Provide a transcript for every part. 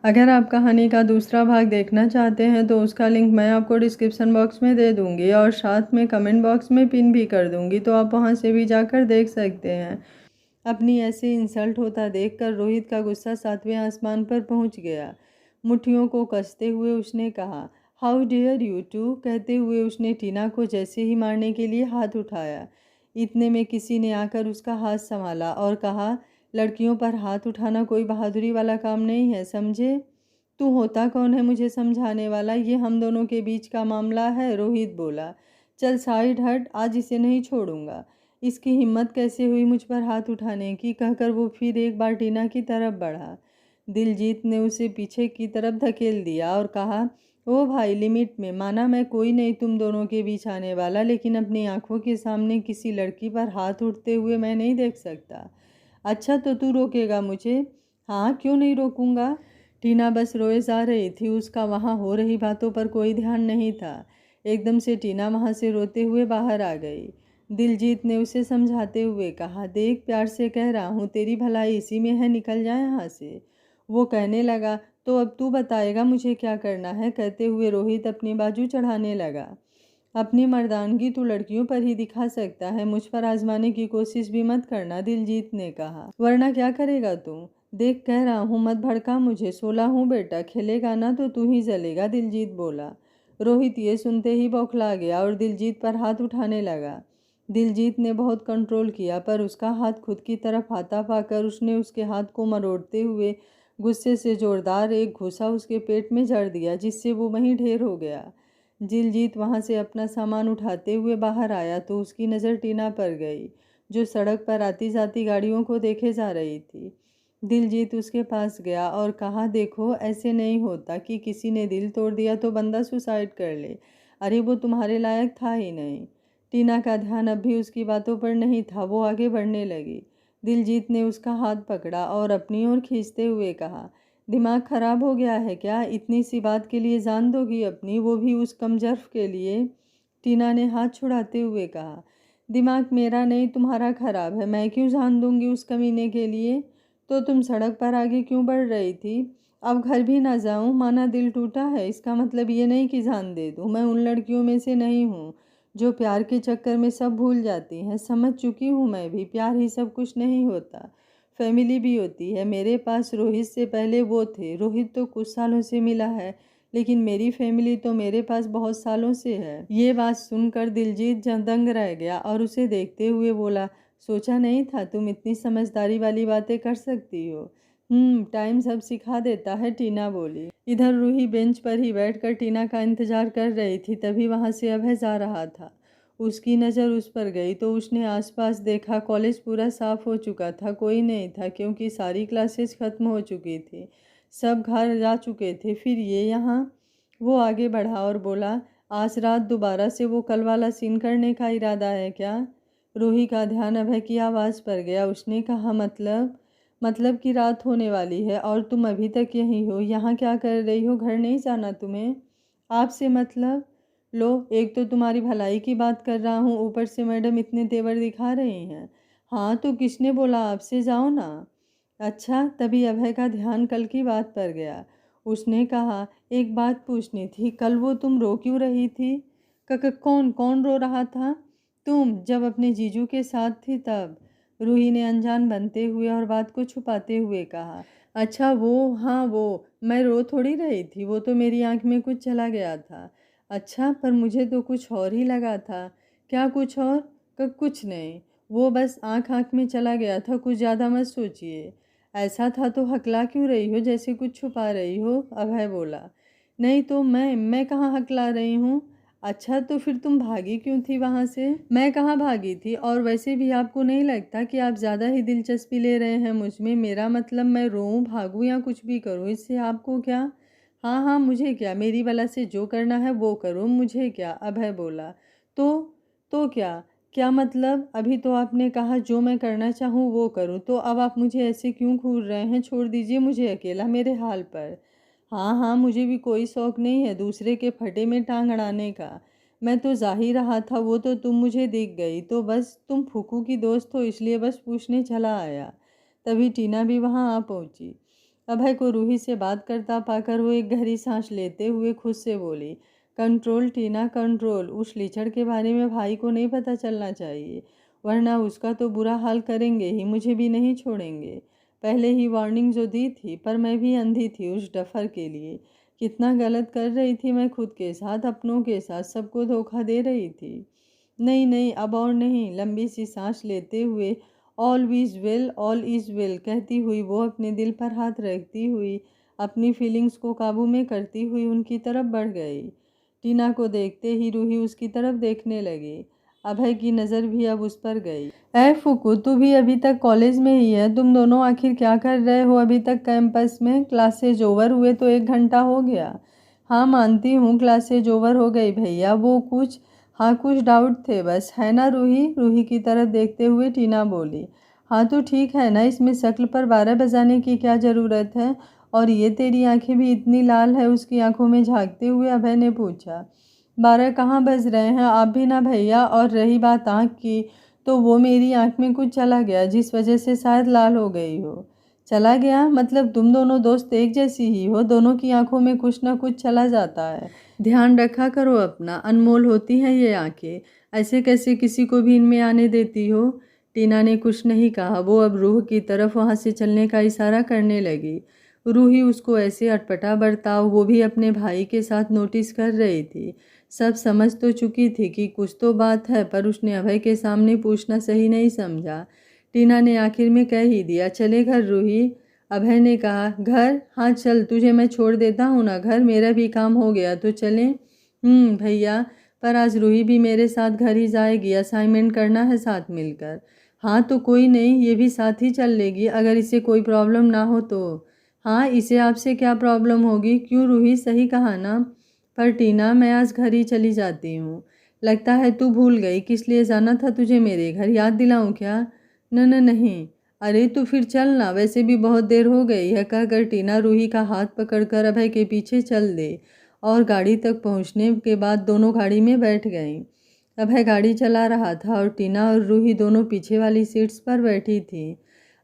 अगर आप कहानी का दूसरा भाग देखना चाहते हैं तो उसका लिंक मैं आपको डिस्क्रिप्शन बॉक्स में दे दूंगी और साथ में कमेंट बॉक्स में पिन भी कर दूंगी, तो आप वहां से भी जाकर देख सकते हैं। अपनी ऐसे इंसल्ट होता देखकर रोहित का गुस्सा सातवें आसमान पर पहुंच गया। मुट्ठियों को कसते हुए उसने कहा, हाउ डियर यू टू। कहते हुए उसने टीना को जैसे ही मारने के लिए हाथ उठाया, इतने में किसी ने आकर उसका हाथ संभाला और कहा, लड़कियों पर हाथ उठाना कोई बहादुरी वाला काम नहीं है, समझे। तू होता कौन है मुझे समझाने वाला, ये हम दोनों के बीच का मामला है। रोहित बोला, चल साइड हट, आज इसे नहीं छोड़ूंगा। इसकी हिम्मत कैसे हुई मुझ पर हाथ उठाने की, कहकर वो फिर एक बार टीना की तरफ बढ़ा। दिलजीत ने उसे पीछे की तरफ धकेल दिया और कहा, ओ भाई लिमिट में, माना मैं कोई नहीं तुम दोनों के बीच आने वाला, लेकिन अपनी आंखों के सामने किसी लड़की पर हाथ उठते हुए मैं नहीं देख सकता। अच्छा तो तू रोकेगा मुझे। हाँ क्यों नहीं रोकूंगा। टीना बस रोए जा रही थी, उसका वहाँ हो रही बातों पर कोई ध्यान नहीं था। एकदम से टीना वहाँ से रोते हुए बाहर आ गई। दिलजीत ने उसे समझाते हुए कहा, देख प्यार से कह रहा हूँ, तेरी भलाई इसी में है, निकल जाए यहाँ से। वो कहने लगा, तो अब तू बताएगा मुझे क्या करना है। कहते हुए रोहित अपनी बाजू चढ़ाने लगा। अपनी मर्दानगी तू लड़कियों पर ही दिखा सकता है, मुझ पर आजमाने की कोशिश भी मत करना, दिलजीत ने कहा, वरना क्या करेगा तू। देख कह रहा हूँ मत भड़का मुझे, 16 हूँ बेटा, खेलेगा ना तो तू ही जलेगा, दिलजीत बोला। रोहित ये सुनते ही बौखला गया और दिलजीत पर हाथ उठाने लगा। दिलजीत ने बहुत कंट्रोल किया, पर उसका हाथ खुद की तरफ आता पाकर उसने उसके हाथ को मरोड़ते हुए गुस्से से जोरदार एक घूंसा उसके पेट में जड़ दिया, जिससे वो वहीं ढेर हो गया। दिलजीत वहां से अपना सामान उठाते हुए बाहर आया तो उसकी नज़र टीना पर गई, जो सड़क पर आती जाती गाड़ियों को देखे जा रही थी। दिलजीत उसके पास गया और कहा, देखो ऐसे नहीं होता कि किसी ने दिल तोड़ दिया तो बंदा सुसाइड कर ले। अरे वो तुम्हारे लायक था ही नहीं। टीना का ध्यान अब भी उसकी बातों पर नहीं था, वो आगे बढ़ने लगी। दिलजीत ने उसका हाथ पकड़ा और अपनी ओर खींचते हुए कहा, दिमाग खराब हो गया है क्या, इतनी सी बात के लिए जान दोगी अपनी, वो भी उस कमजर्फ के लिए। टीना ने हाथ छुड़ाते हुए कहा, दिमाग मेरा नहीं तुम्हारा खराब है, मैं क्यों जान दूंगी उस कमीने के लिए। तो तुम सड़क पर आगे क्यों बढ़ रही थी। अब घर भी ना जाऊं, माना दिल टूटा है, इसका मतलब ये नहीं कि जान दे दूं। मैं उन लड़कियों में से नहीं हूँ जो प्यार के चक्कर में सब भूल जाती हैं, समझ चुकी हूँ मैं भी, प्यार ही सब कुछ नहीं होता, फैमिली भी होती है। मेरे पास रोहित से पहले वो थे, रोहित तो कुछ सालों से मिला है, लेकिन मेरी फैमिली तो मेरे पास बहुत सालों से है। ये बात सुनकर दिलजीत दंग रह गया और उसे देखते हुए बोला, सोचा नहीं था तुम इतनी समझदारी वाली बातें कर सकती हो। टाइम सब सिखा देता है, टीना बोली। इधर रूही बेंच पर ही बैठकर टीना का इंतजार कर रही थी, तभी वहां से अभय जा रहा था। उसकी नज़र उस पर गई तो उसने आसपास देखा, कॉलेज पूरा साफ हो चुका था, कोई नहीं था क्योंकि सारी क्लासेस खत्म हो चुकी थी, सब घर जा चुके थे, फिर ये यहाँ। वो आगे बढ़ा और बोला, आज रात दोबारा से वो कल वाला सीन करने का इरादा है क्या। रूही का ध्यान अभय की आवाज़ पर गया, उसने कहा, मतलब कि रात होने वाली है और तुम अभी तक यहीं हो, यहाँ क्या कर रही हो, घर नहीं जाना तुम्हें। आपसे मतलब। लो, एक तो तुम्हारी भलाई की बात कर रहा हूँ, ऊपर से मैडम इतने तेवर दिखा रही हैं। हाँ तो किसने बोला आपसे, जाओ ना। अच्छा, तभी अभय का ध्यान कल की बात पर गया। उसने कहा, एक बात पूछनी थी, कल वो तुम रो क्यों रही थी। कौन कौन रो रहा था। तुम जब अपने जीजू के साथ थी तब। रूही ने अनजान बनते हुए और बात को छुपाते हुए कहा, अच्छा वो, हाँ वो, मैं रो थोड़ी रही थी, वो तो मेरी आंख में कुछ चला गया था। अच्छा, पर मुझे तो कुछ और ही लगा था। क्या कुछ और। कुछ नहीं, वो बस आंख आंख में चला गया था, कुछ ज़्यादा मत सोचिए। ऐसा था तो हकला क्यों रही हो, जैसे कुछ छुपा रही हो, अभय बोला। नहीं तो मैं कहाँ हकला रही हूँ। अच्छा तो फिर तुम भागी क्यों थी वहाँ से। मैं कहाँ भागी थी, और वैसे भी आपको नहीं लगता कि आप ज़्यादा ही दिलचस्पी ले रहे हैं मुझ में। मेरा मतलब मैं रोऊं, भागूं या कुछ भी करूं, इससे आपको क्या। हाँ हाँ मुझे क्या, मेरी बला से जो करना है वो करो, मुझे क्या, अभय बोला। तो तो क्या। क्या मतलब, अभी तो आपने कहा जो मैं करना चाहूँ वो करूँ, तो अब आप मुझे ऐसे क्यों घूर रहे हैं, छोड़ दीजिए मुझे अकेला मेरे हाल पर। हाँ हाँ मुझे भी कोई शौक़ नहीं है दूसरे के फटे में टांग अड़ाने का। मैं तो जा ही रहा था, वो तो तुम मुझे दिख गई, तो बस तुम फूफू की दोस्त हो इसलिए बस पूछने चला आया। तभी टीना भी वहाँ आ पहुँची। अभय को रूही से बात करता पाकर वो एक गहरी सांस लेते हुए खुद से बोली, कंट्रोल टीना कंट्रोल। उस लीचड़ के बारे में भाई को नहीं पता चलना चाहिए, वरना उसका तो बुरा हाल करेंगे ही, मुझे भी नहीं छोड़ेंगे। पहले ही वार्निंग जो दी थी, पर मैं भी अंधी थी उस डफर के लिए। कितना गलत कर रही थी मैं, खुद के साथ, अपनों के साथ, सबको धोखा दे रही थी। नहीं नहीं, अब और नहीं। लंबी सी सांस लेते हुए ऑल इज़ वेल कहती हुई वो अपने दिल पर हाथ रखती हुई अपनी फीलिंग्स को काबू में करती हुई उनकी तरफ बढ़ गई। टीना को देखते ही रूही उसकी तरफ देखने लगी। अभय की नज़र भी अब उस पर गई। ऐ फुकू, तू भी अभी तक कॉलेज में ही है? तुम दोनों आखिर क्या कर रहे हो अभी तक कैंपस में? क्लासेज ओवर हुए तो 1 घंटा हो गया। हाँ मानती हूँ क्लासेज ओवर हो गई भैया, वो कुछ कुछ डाउट थे बस, है ना रूही? रूही की तरफ देखते हुए टीना बोली। हाँ तो ठीक है ना, इसमें शक्ल पर 12 बजाने की क्या ज़रूरत है? और ये तेरी आंखें भी इतनी लाल है? उसकी आंखों में झांकते हुए अभय ने पूछा। 12 कहाँ बज रहे हैं, आप भी ना भैया। और रही बात आँख की, तो वो मेरी आँख में कुछ चला गया, जिस वजह से शायद लाल हो गई हो। चला गया मतलब तुम दोनों दोस्त एक जैसी ही हो, दोनों की आंखों में कुछ ना कुछ चला जाता है। ध्यान रखा करो अपना, अनमोल होती हैं ये आंखें, ऐसे कैसे किसी को भी इनमें आने देती हो? टीना ने कुछ नहीं कहा। वो अब रूह की तरफ वहाँ से चलने का इशारा करने लगी। रूही उसको ऐसे अटपटा बर्ताव, वो भी अपने भाई के साथ, नोटिस कर रही थी। सब समझ तो चुकी थी कि कुछ तो बात है, पर उसने अभय के सामने पूछना सही नहीं समझा। टीना ने आखिर में कह ही दिया, चले घर रूही। अभय ने कहा, घर? हाँ चल, तुझे मैं छोड़ देता हूँ ना घर, मेरा भी काम हो गया तो चलें। भैया, पर आज रूही भी मेरे साथ घर ही जाएगी, असाइनमेंट करना है साथ मिलकर। हाँ तो कोई नहीं, ये भी साथ ही चल लेगी, अगर इसे कोई प्रॉब्लम ना हो तो। हाँ, इसे आपसे क्या प्रॉब्लम होगी? क्यों रूही, सही कहा ना? पर टीना, मैं आज घर ही चली जाती हूँ। लगता है तू भूल गई किस लिए जाना था तुझे मेरे घर, याद दिलाऊं क्या? न नहीं। अरे तो फिर चल ना, वैसे भी बहुत देर हो गई है, कहकर टीना रूही का हाथ पकड़कर अभय के पीछे चल दे और गाड़ी तक पहुंचने के बाद दोनों गाड़ी में बैठ गईं। अभय गाड़ी चला रहा था और टीना और रूही दोनों पीछे वाली सीट्स पर बैठी थी।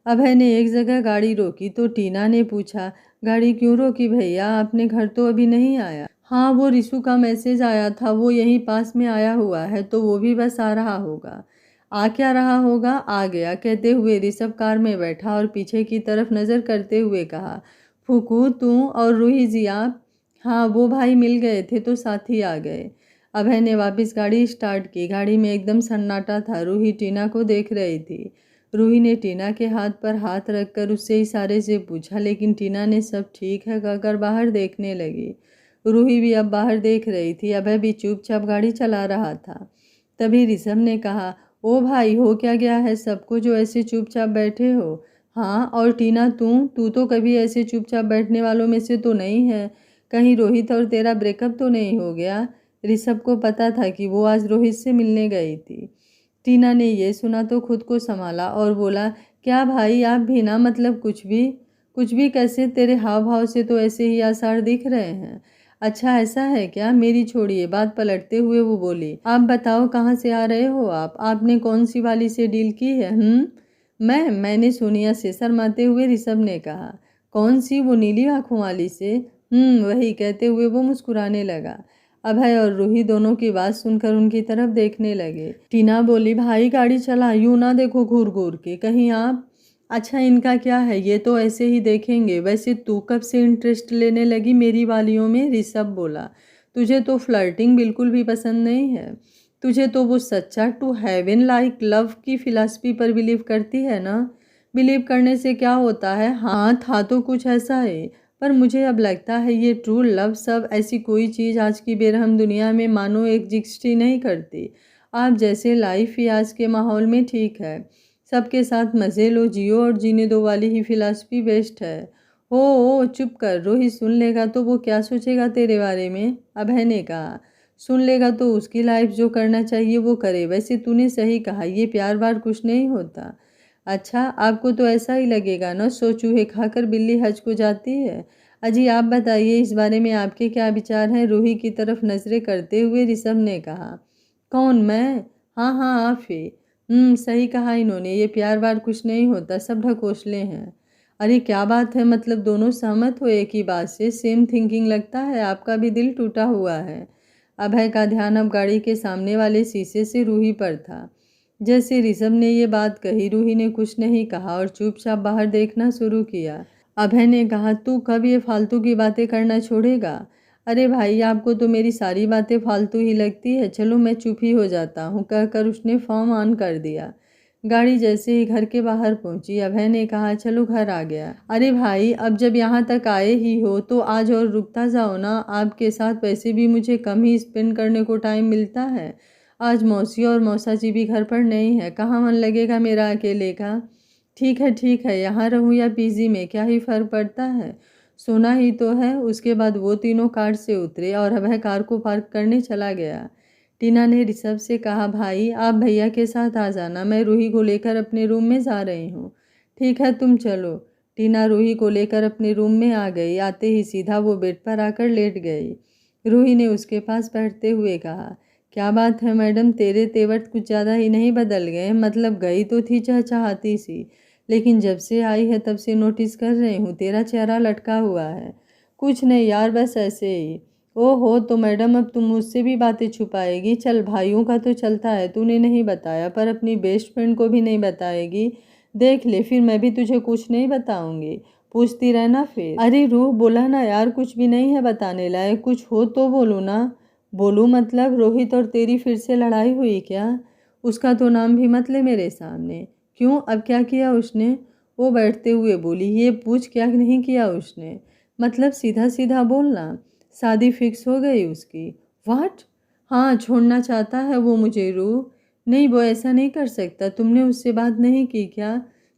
अभय ने एक जगह गाड़ी रोकी तो टीना ने पूछा, गाड़ी क्यों रोकी भैया, आपने घर तो अभी नहीं आया? हाँ, वो रिशु का मैसेज आया था, वो यहीं पास में आया हुआ है, तो वो भी बस आ रहा होगा। आ क्या रहा होगा? आ गया, कहते हुए ऋषभ कार में बैठा और पीछे की तरफ नज़र करते हुए कहा, फूकू तू और रूही जी आप? हाँ, वो भाई मिल गए थे तो साथ ही आ गए। अभय ने वापस गाड़ी स्टार्ट की। गाड़ी में एकदम सन्नाटा था। रूही टीना को देख रही थी। रूही ने टीना के हाथ पर हाथ रखकर उससे इशारे से पूछा, लेकिन टीना ने सब ठीक है कहकर बाहर देखने लगी। रूही भी अब बाहर देख रही थी। अभय भी चुपचाप गाड़ी चला रहा था। तभी ऋषभ ने कहा, ओ भाई, हो क्या गया है सबको जो ऐसे चुपचाप बैठे हो? हाँ, और टीना तू तो कभी ऐसे चुपचाप बैठने वालों में से तो नहीं है। कहीं रोहित और तेरा ब्रेकअप तो नहीं हो गया? ऋषभ को पता था कि वो आज रोहित से मिलने गई थी। टीना ने ये सुना तो खुद को संभाला और बोला, क्या भाई आप भी ना, मतलब कुछ भी कैसे? तेरे हाव भाव से तो ऐसे ही आसार दिख रहे हैं। अच्छा ऐसा है क्या? मेरी छोड़िए बात, पलटते हुए वो बोली, आप बताओ कहाँ से आ रहे हो आप? आपने कौन सी वाली से डील की है? मैंने सोनिया से, शर्माते हुए ऋषभ ने कहा। कौन सी? वो नीली आंखों वाली से? वही, कहते हुए वो मुस्कुराने लगा। अभय और रूही दोनों की बात सुनकर उनकी तरफ देखने लगे। टीना बोली, भाई गाड़ी चला, यूं ना देखो घूर घूर के, कहीं आप। अच्छा इनका क्या है, ये तो ऐसे ही देखेंगे। वैसे तू कब से इंटरेस्ट लेने लगी मेरी वालियों में? ऋषभ बोला, तुझे तो फ्लर्टिंग बिल्कुल भी पसंद नहीं है। तुझे तो वो सच्चा टू हेवन लाइक लव की फिलॉसफी पर बिलीव करती है ना? बिलीव करने से क्या होता है? हाँ, था तो कुछ ऐसा है, पर मुझे अब लगता है ये ट्रू लव सब ऐसी कोई चीज़ आज की बेरहम दुनिया में मानो एग्जिस्ट ही नहीं करती। आप जैसे लाइफ ही आज के माहौल में ठीक है। सबके साथ मज़े लो, जियो और जीने दो वाली ही फिलॉसफी बेस्ट है। ओ चुप कर, रोहित सुन लेगा तो वो क्या सोचेगा तेरे बारे में? अभय ने कहा। सुन लेगा तो उसकी लाइफ जो करना चाहिए वो करे। वैसे तूने सही कहा, ये प्यार बार कुछ नहीं होता। अच्छा, आपको तो ऐसा ही लगेगा ना, सो चूहे खाकर बिल्ली हज को जाती है। अजी आप बताइए, इस बारे में आपके क्या विचार हैं? रूही की तरफ नजरें करते हुए ऋषभ ने कहा। कौन, मैं? हाँ आप ही। सही कहा इन्होंने, ये प्यार वार कुछ नहीं होता, सब ढकोसले हैं। अरे क्या बात है, मतलब दोनों सहमत हो एक ही बात से? सेम थिंकिंग लगता है, आपका भी दिल टूटा हुआ है। अभय का ध्यान अब गाड़ी के सामने वाले शीशे से रूही पर था। जैसे ऋषभ ने ये बात कही, रूही ने कुछ नहीं कहा और चुपचाप बाहर देखना शुरू किया। अभय ने कहा, तू कब ये फालतू की बातें करना छोड़ेगा? अरे भाई, आपको तो मेरी सारी बातें फालतू ही लगती है, चलो मैं चुप ही हो जाता हूँ, कहकर उसने फॉर्म ऑन कर दिया। गाड़ी जैसे ही घर के बाहर पहुंची, अभय ने कहा, चलो घर आ गया। अरे भाई, अब जब यहाँ तक आए ही हो तो आज और रुकता जाओ ना, आपके साथ वैसे भी मुझे कम ही स्पेंड करने को टाइम मिलता है। आज मौसी और मौसा जी भी घर पर नहीं है, कहाँ मन लगेगा मेरा अकेले का। ठीक है, यहाँ रहूँ या पीजी में, क्या ही फर्क पड़ता है, सोना ही तो है। उसके बाद वो तीनों कार से उतरे और अभय कार को पार्क करने चला गया। टीना ने ऋषभ से कहा, भाई आप भैया के साथ आ जाना, मैं रूही को लेकर अपने रूम में जा रही हूँ। ठीक है, तुम चलो। टीना रूही को लेकर अपने रूम में आ गई। आते ही सीधा वो बेड पर आकर लेट गई। रूही ने उसके पास बैठते हुए कहा, क्या बात है मैडम, तेरे तेवर कुछ ज़्यादा ही नहीं बदल गए? मतलब गई तो थी चहचहाती सी, लेकिन जब से आई है तब से नोटिस कर रही हूँ तेरा चेहरा लटका हुआ है। कुछ नहीं यार, बस ऐसे ही। ओहो, तो मैडम अब तुम मुझसे भी बातें छुपाएगी? चल, भाइयों का तो चलता है, तूने नहीं बताया, पर अपनी बेस्ट फ्रेंड को भी नहीं बताएगी? देख ले, फिर मैं भी तुझे कुछ नहीं बताऊंगी, पूछती रहना फिर। अरे रूह, बोला ना यार, कुछ भी नहीं है बताने लायक, कुछ हो तो बोलो ना। बोलूँ मतलब? रोहित और तेरी फिर से लड़ाई हुई क्या? उसका तो नाम भी मत ले मेरे सामने। क्यों, अब क्या किया उसने? वो बैठते हुए बोली, ये पूछ क्या नहीं किया उसने, मतलब सीधा सीधा बोलना। शादी फिक्स हो गई उसकी? व्हाट? हाँ, छोड़ना चाहता है वो मुझे रूह। नहीं, वो ऐसा नहीं कर सकता, तुमने उससे बात नहीं की क्या?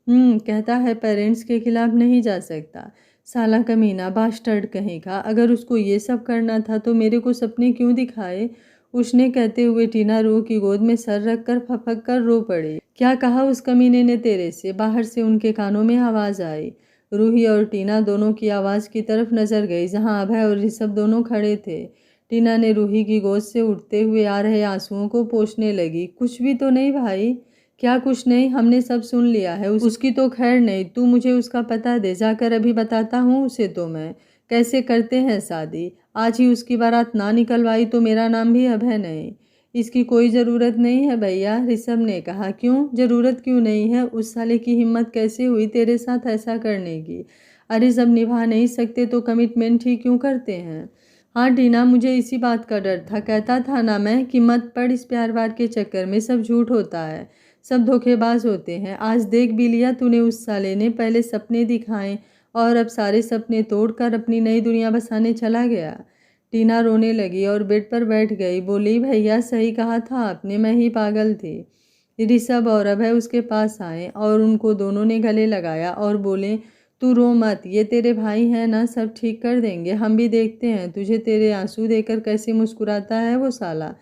कहता है पेरेंट्स के खिलाफ नहीं जा सकता। साला कमीना, बास्टर्ड कहीं का, अगर उसको ये सब करना था तो मेरे को सपने क्यों दिखाए? उसने कहते हुए टीना रूह की गोद में सर रखकर फपक कर रो पड़ी। क्या कहा उस कमीने ने तेरे से? बाहर से उनके कानों में आवाज़ आई। रूही और टीना दोनों की आवाज़ की तरफ नजर गई, जहां अभय और ऋषभ दोनों खड़े थे। टीना ने रूही की गोद से उठते हुए आ रहे आंसुओं को पोंछने लगी। कुछ भी तो नहीं भाई। क्या कुछ नहीं, हमने सब सुन लिया है। उसकी तो खैर नहीं, तू मुझे उसका पता दे, जाकर अभी बताता हूँ उसे तो मैं, कैसे करते हैं शादी। आज ही उसकी बारात ना निकलवाई तो मेरा नाम भी अभय नहीं। इसकी कोई ज़रूरत नहीं है भैया, ऋषभ ने कहा। क्यों ज़रूरत क्यों नहीं है? उस साले की हिम्मत कैसे हुई तेरे साथ ऐसा करने की? अरे जब निभा नहीं सकते तो कमिटमेंट ही क्यों करते हैं? हाँ टीना, मुझे इसी बात का डर था, कहता था ना मैं कि मत पड़ इस प्यार वार के चक्कर में, सब झूठ होता है, सब धोखेबाज होते हैं। आज देख भी लिया तूने, उस साले ने पहले सपने दिखाए और अब सारे सपने तोड़कर अपनी नई दुनिया बसाने चला गया। टीना रोने लगी और बेड पर बैठ गई, बोली, भैया सही कहा था आपने, मैं ही पागल थी। ऋषभ और अभय उसके पास आए और उनको दोनों ने गले लगाया और बोले, तू रो मत, ये तेरे भाई हैं ना, सब ठीक कर देंगे, हम भी देखते हैं तुझे तेरे आंसू देकर कैसे मुस्कुराता है वो साला,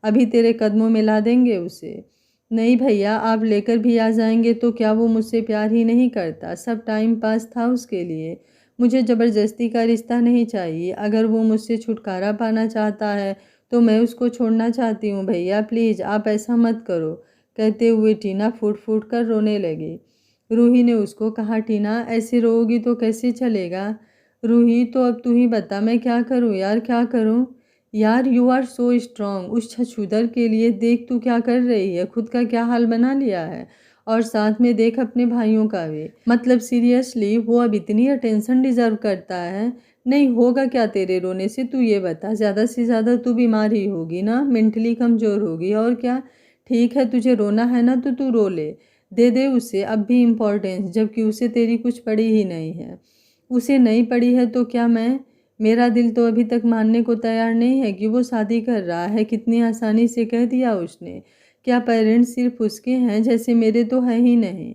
अभी तेरे कदमों में ला देंगे उसे। नहीं भैया, आप लेकर भी आ जाएंगे तो क्या वो मुझसे प्यार ही नहीं करता? सब टाइम पास था उसके लिए, मुझे ज़बरदस्ती का रिश्ता नहीं चाहिए। अगर वो मुझसे छुटकारा पाना चाहता है तो मैं उसको छोड़ना चाहती हूँ। भैया प्लीज़, आप ऐसा मत करो, कहते हुए टीना फूट फूट कर रोने लगी। रूही ने उसको कहा, टीना ऐसे रोगी तो कैसे चलेगा? रूही, तो अब तू ही बता, मैं क्या करूँ यार, क्या करूँ? यार यू आर सो स्ट्रांग, उस छछूदर के लिए देख तू क्या कर रही है, खुद का क्या हाल बना लिया है, और साथ में देख अपने भाइयों का भी। मतलब सीरियसली, वो अब इतनी अटेंशन डिजर्व करता है? नहीं होगा क्या तेरे रोने से, तू ये बता, ज़्यादा से ज़्यादा तू बीमार ही होगी ना, मेंटली कमज़ोर होगी, और क्या। ठीक है, तुझे रोना है ना तो तू रो ले, दे दे उसे अब भी इम्पोर्टेंस, जबकि उसे तेरी कुछ पड़ी ही नहीं है। उसे नहीं पड़ी है तो क्या मैं, मेरा दिल तो अभी तक मानने को तैयार नहीं है कि वो शादी कर रहा है। कितनी आसानी से कह दिया उसने। क्या पेरेंट्स सिर्फ उसके हैं? जैसे मेरे तो है ही नहीं।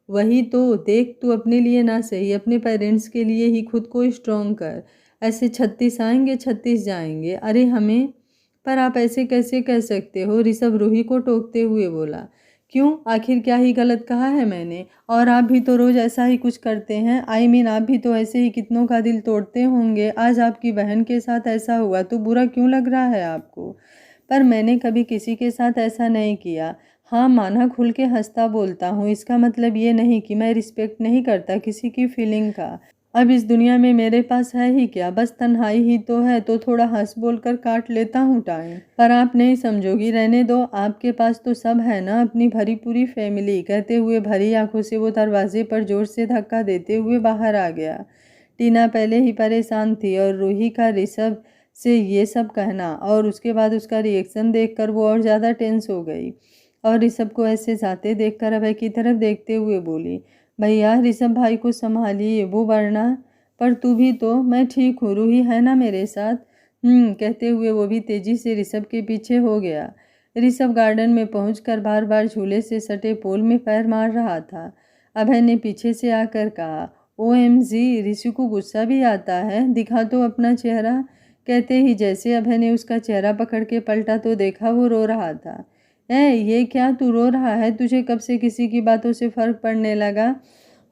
वही तो, देख तू अपने लिए ना सही, अपने पेरेंट्स के लिए ही खुद को स्ट्रॉन्ग कर। ऐसे 36 आएंगे 36 जाएंगे, अरे हमें। पर आप ऐसे कैसे कह सकते हो? ऋषभ रूही को टोकते हुए बोला। क्यों, आखिर क्या ही गलत कहा है मैंने? और आप भी तो रोज़ ऐसा ही कुछ करते हैं। आप भी तो ऐसे ही कितनों का दिल तोड़ते होंगे। आज आपकी बहन के साथ ऐसा हुआ तो बुरा क्यों लग रहा है आपको? पर मैंने कभी किसी के साथ ऐसा नहीं किया। हाँ माना खुल के हंसता बोलता हूँ, इसका मतलब ये नहीं कि मैं रिस्पेक्ट नहीं करता किसी की फीलिंग का। अब इस दुनिया में मेरे पास है ही क्या, बस तन्हाई ही तो है, तो थोड़ा हंस बोल कर काट लेता हूँ टाइम। पर आप नहीं समझोगी, रहने दो, आपके पास तो सब है ना, अपनी भरी पूरी फैमिली। कहते हुए भरी आंखों से वो दरवाजे पर जोर से धक्का देते हुए बाहर आ गया। टीना पहले ही परेशान थी और रूही का ऋषभ से ये सब कहना और उसके बाद उसका रिएक्शन देखकर वो और ज़्यादा टेंस हो गई और ऋषभ को ऐसे जाते देखकर अभय की तरफ देखते हुए बोली, भैया ऋषभ भाई को संभालिए, वो वरना। पर तू भी तो, मैं ठीक हूँ, रूही है ना मेरे साथ। कहते हुए वो भी तेजी से ऋषभ के पीछे हो गया। ऋषभ गार्डन में पहुंचकर बार बार झूले से सटे पोल में पैर मार रहा था। अभय ने पीछे से आकर कहा, OMG, ऋषि को गुस्सा भी आता है, दिखा तो अपना चेहरा। कहते ही जैसे अभय ने उसका चेहरा पकड़ के पलटा तो देखा वो रो रहा था। ये क्या, तू रो रहा है? तुझे कब से किसी की बातों से फर्क पड़ने लगा?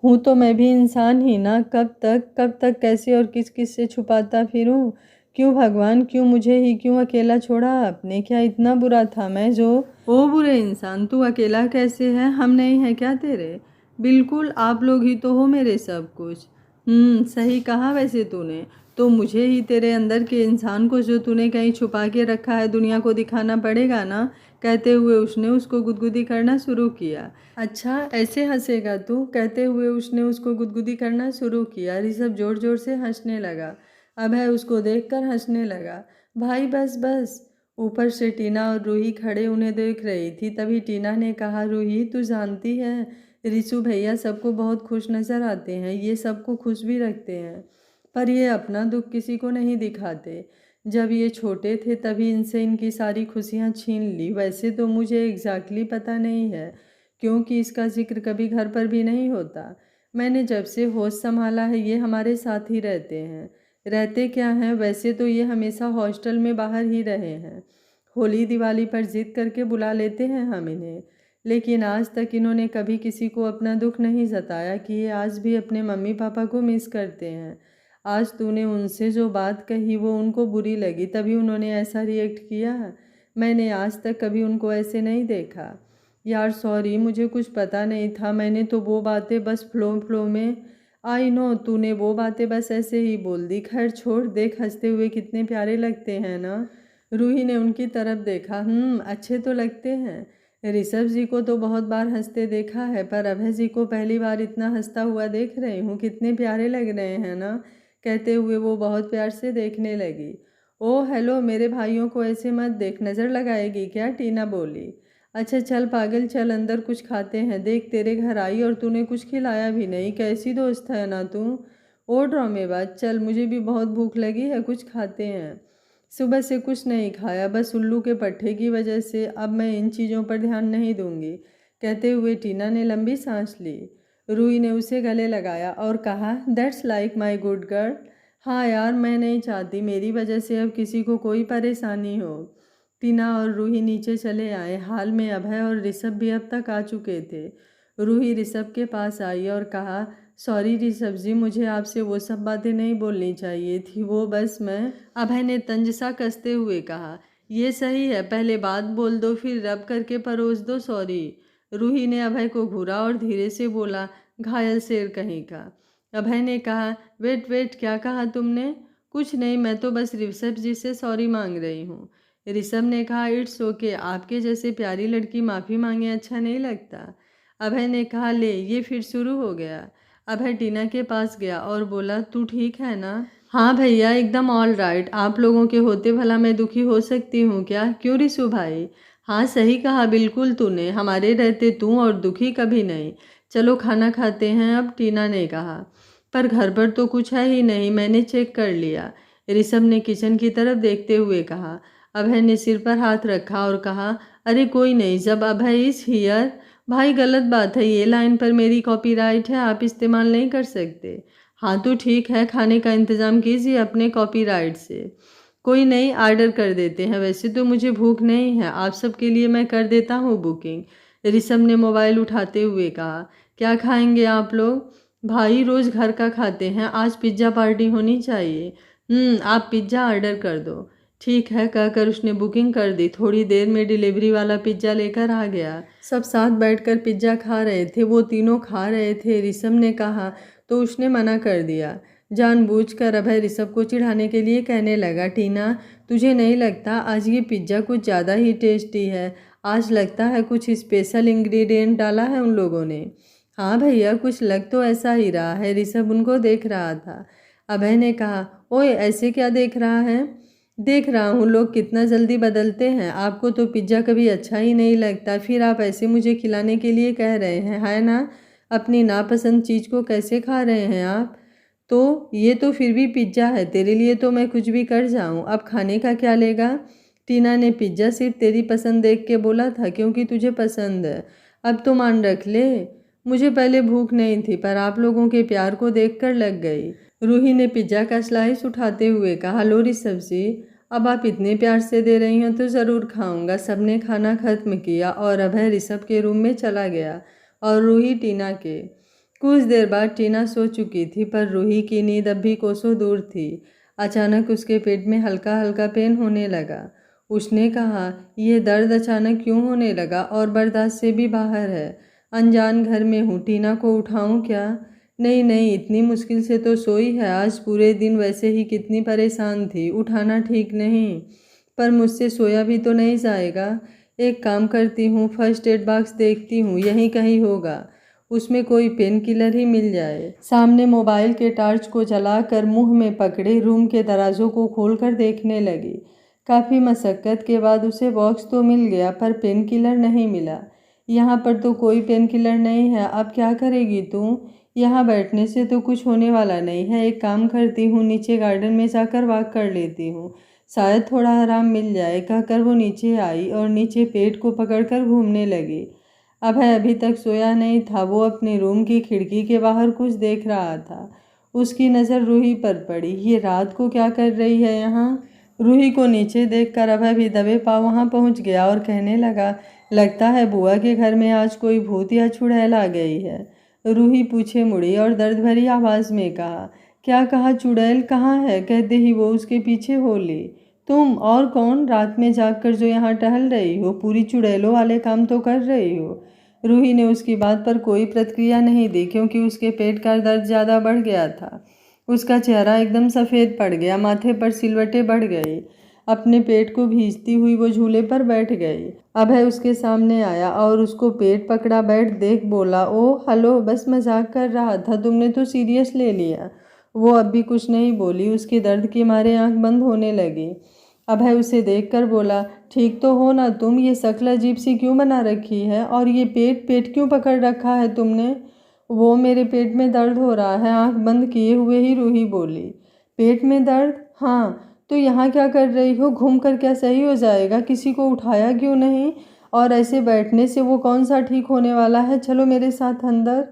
हूँ तो मैं भी इंसान ही ना, कब तक कैसे और किस किस से छुपाता फिरूं? क्यों भगवान, क्यों मुझे ही क्यों अकेला छोड़ा आपने? क्या इतना बुरा था मैं जो? ओ बुरे इंसान, तू अकेला कैसे है? हम नहीं है क्या तेरे? बिल्कुल, आप लोग ही तो हो मेरे सब कुछ। सही कहा वैसे तूने। तो मुझे ही तेरे अंदर के इंसान को जो तूने कहीं छुपा के रखा है दुनिया को दिखाना पड़ेगा ना। कहते हुए उसने उसको गुदगुदी करना शुरू किया। अच्छा ऐसे हंसेगा तू? कहते हुए उसने उसको गुदगुदी करना शुरू किया। ऋषभ जोर जोर से हंसने लगा। अभय उसको देखकर हंसने लगा। भाई बस बस। ऊपर से टीना और रूही खड़े उन्हें देख रही थी। तभी टीना ने कहा, रूही तू जानती है ऋषु भैया सबको बहुत खुश नजर आते हैं, ये सबको खुश भी रखते हैं, पर ये अपना दुख किसी को नहीं दिखाते। जब ये छोटे थे तभी इनसे इनकी सारी खुशियाँ छीन ली। वैसे तो मुझे एग्जैक्टली पता नहीं है क्योंकि इसका जिक्र कभी घर पर भी नहीं होता। मैंने जब से होश संभाला है ये हमारे साथ ही रहते हैं। रहते क्या हैं, वैसे तो ये हमेशा हॉस्टल में बाहर ही रहे हैं। होली दिवाली पर जिद करके बुला लेते हैं हम इन्हें, लेकिन आज तक इन्होंने कभी किसी को अपना दुख नहीं जताया कि ये आज भी अपने मम्मी पापा को मिस करते हैं। आज तूने उनसे जो बात कही वो उनको बुरी लगी तभी उन्होंने ऐसा रिएक्ट किया। मैंने आज तक कभी उनको ऐसे नहीं देखा। यार सॉरी, मुझे कुछ पता नहीं था, मैंने तो वो बातें बस फ्लो फ्लो में। आई नो, तूने वो बातें बस ऐसे ही बोल दी। खैर छोड़, देख हंसते हुए कितने प्यारे लगते हैं ना। रूही ने उनकी तरफ देखा। अच्छे तो लगते हैं। ऋषभ जी को तो बहुत बार हंसते देखा है, पर अभय जी को पहली बार इतना हंसता हुआ देख रही हूँ, कितने प्यारे लग रहे हैं ना। कहते हुए वो बहुत प्यार से देखने लगी। ओह हेलो, मेरे भाइयों को ऐसे मत देख, नज़र लगाएगी क्या? टीना बोली। अच्छा चल पागल, चल अंदर कुछ खाते हैं। देख तेरे घर आई और तूने कुछ खिलाया भी नहीं, कैसी दोस्त है ना तू। ओ ड्रामेबाज, चल मुझे भी बहुत भूख लगी है, कुछ खाते हैं। सुबह से कुछ नहीं खाया, बस उल्लू के पट्टे की वजह से। अब मैं इन चीज़ों पर ध्यान नहीं दूंगी। कहते हुए टीना ने लंबी सांस ली। रूही ने उसे गले लगाया और कहा, that's like my good girl. हाँ यार, मैं नहीं चाहती मेरी वजह से अब किसी को कोई परेशानी हो। टीना और रूही नीचे चले आए। हाल में अभय और ऋषभ भी अब तक आ चुके थे। रूही ऋषभ के पास आई और कहा, सॉरी ऋषभ जी, मुझे आपसे वो सब बातें नहीं बोलनी चाहिए थी, वो बस मैं। अभय ने तंज सा कसते हुए कहा, ये सही है, पहले बात बोल दो फिर रब करके परोस दो सॉरी। रूही ने अभय को घूरा और धीरे से बोला, घायल शेर कहीं का। अभय ने कहा, वेट वेट, क्या कहा तुमने? कुछ नहीं, मैं तो बस ऋषभ जी से सॉरी मांग रही हूँ। ऋषभ ने कहा, इट्स ओके, आपके जैसे प्यारी लड़की माफ़ी मांगे अच्छा नहीं लगता। अभय ने कहा, ले ये फिर शुरू हो गया। अभय टीना के पास गया और बोला, तू ठीक है ना? हाँ भैया, एकदम ऑल राइट। आप लोगों के होते भला मैं दुखी हो सकती हूँ क्या? क्यों रिशु भाई? हाँ सही कहा बिल्कुल तूने, हमारे रहते तू और दुखी कभी नहीं। चलो खाना खाते हैं अब, टीना ने कहा। पर घर पर तो कुछ है ही नहीं, मैंने चेक कर लिया। ऋषभ ने किचन की तरफ देखते हुए कहा। अभय ने सिर पर हाथ रखा और कहा, अरे कोई नहीं, जब अभय इज हियर। भाई गलत बात है, ये लाइन पर मेरी कॉपीराइट है, आप इस्तेमाल नहीं कर सकते। हाँ तो ठीक है, खाने का इंतज़ाम कीजिए अपने कॉपीराइट से। कोई नहीं, ऑर्डर कर देते हैं, वैसे तो मुझे भूख नहीं है, आप सबके लिए मैं कर देता हूँ बुकिंग। ऋषभ ने मोबाइल उठाते हुए कहा, क्या खाएंगे आप लोग? भाई रोज़ घर का खाते हैं, आज पिज्ज़ा पार्टी होनी चाहिए। आप पिज्ज़ा ऑर्डर कर दो। ठीक है कहकर उसने बुकिंग कर दी। थोड़ी देर में डिलीवरी वाला पिज्ज़ा लेकर आ गया। सब साथ बैठकर पिज्ज़ा खा रहे थे। वो तीनों खा रहे थे। ऋषभ ने कहा तो उसने मना कर दिया। जानबूझकर अभय ऋषभ को चिढ़ाने के लिए कहने लगा, टीना तुझे नहीं लगता आज ये पिज्ज़ा कुछ ज़्यादा ही टेस्टी है? आज लगता है कुछ स्पेशल इंग्रेडिएंट डाला है उन लोगों ने। हाँ भैया, कुछ लग तो ऐसा ही रहा है। ऋषभ उनको देख रहा था। अभय ने कहा, ओए ऐसे क्या देख रहा है? देख रहा हूँ लोग कितना जल्दी बदलते हैं। आपको तो पिज्ज़ा कभी अच्छा ही नहीं लगता, फिर आप ऐसे मुझे खिलाने के लिए कह रहे हैं, है ना? अपनी नापसंद चीज़ को कैसे खा रहे हैं आप? तो ये तो फिर भी पिज्ज़ा है, तेरे लिए तो मैं कुछ भी कर जाऊँ। अब खाने का क्या लेगा? टीना ने पिज्ज़ा सिर्फ तेरी पसंद देख के बोला था, क्योंकि तुझे पसंद है। अब तो मान रख ले, मुझे पहले भूख नहीं थी पर आप लोगों के प्यार को देखकर लग गई। रूही ने पिज्ज़ा का स्लाइस उठाते हुए कहा, लो ऋषभ जी, अब आप इतने प्यार से दे रही हैं तो ज़रूर खाऊंगा। सबने खाना खत्म किया और अभय ऋषभ के रूम में चला गया और रूही टीना के। कुछ देर बाद टीना सो चुकी थी पर रूही की नींद अब भी कोसों दूर थी। अचानक उसके पेट में हल्का हल्का पेन होने लगा। उसने कहा, यह दर्द अचानक क्यों होने लगा और बर्दाश्त से भी बाहर है। अनजान घर में हूँ, टीना को उठाऊँ क्या? नहीं नहीं, इतनी मुश्किल से तो सोई है। आज पूरे दिन वैसे ही कितनी परेशान थी, उठाना ठीक नहीं। पर मुझसे सोया भी तो नहीं जाएगा। एक काम करती हूँ, फर्स्ट एड बॉक्स देखती हूँ, यहीं कहीं होगा, उसमें कोई पेन किलर ही मिल जाए। सामने मोबाइल के टार्च को जलाकर मुंह में पकड़े रूम के दरवाजों को खोलकर देखने लगी। काफ़ी मशक्क़त के बाद उसे बॉक्स तो मिल गया पर पेन किलर नहीं मिला। यहाँ पर तो कोई पेन किलर नहीं है, अब क्या करेगी तू? यहाँ बैठने से तो कुछ होने वाला नहीं है। एक काम करती हूँ, नीचे गार्डन में जाकर वॉक कर लेती हूँ, शायद थोड़ा आराम मिल जाए। कहकर वो नीचे आई और नीचे पेट को पकड़कर घूमने लगी। अभय अभी तक सोया नहीं था। वो अपने रूम की खिड़की के बाहर कुछ देख रहा था। उसकी नज़र रूही पर पड़ी। ये रात को क्या कर रही है यहाँ? रूही को नीचे देखकर अभय भी दबे पाँव वहाँ पहुँच गया और कहने लगा, लगता है बुआ के घर में आज कोई भूत या चुड़ैल आ गई है। रूही पीछे मुड़ी और दर्द भरी आवाज़ में कहा, क्या कहा? चुड़ैल कहाँ है? कहते ही वो उसके पीछे बोली, तुम और कौन? रात में जागकर जो यहाँ टहल रही हो, पूरी चुड़ैलों वाले काम तो कर रही हो। रूही ने उसकी बात पर कोई प्रतिक्रिया नहीं दी क्योंकि उसके पेट का दर्द ज़्यादा बढ़ गया था। उसका चेहरा एकदम सफ़ेद पड़ गया, माथे पर सिलवटें बढ़ गई। अपने पेट को भींजती हुई वो झूले पर बैठ गई। अभय उसके सामने आया और उसको पेट पकड़ा बैठ देख बोला, ओ हेलो, बस मजाक कर रहा था, तुमने तो सीरियस ले लिया। वो अब भी कुछ नहीं बोली। उसके दर्द के मारे आंख बंद होने लगी। अभय उसे देखकर बोला, ठीक तो हो ना तुम? ये शक्ल अजीब सी क्यों बना रखी है और ये पेट पेट क्यों पकड़ रखा है तुमने? वो मेरे पेट में दर्द हो रहा है, आंख बंद किए हुए ही रूही बोली। पेट में दर्द? हाँ, तो यहाँ क्या कर रही हो? घूम कर क्या सही हो जाएगा? किसी को उठाया क्यों नहीं? और ऐसे बैठने से वो कौन सा ठीक होने वाला है? चलो मेरे साथ अंदर।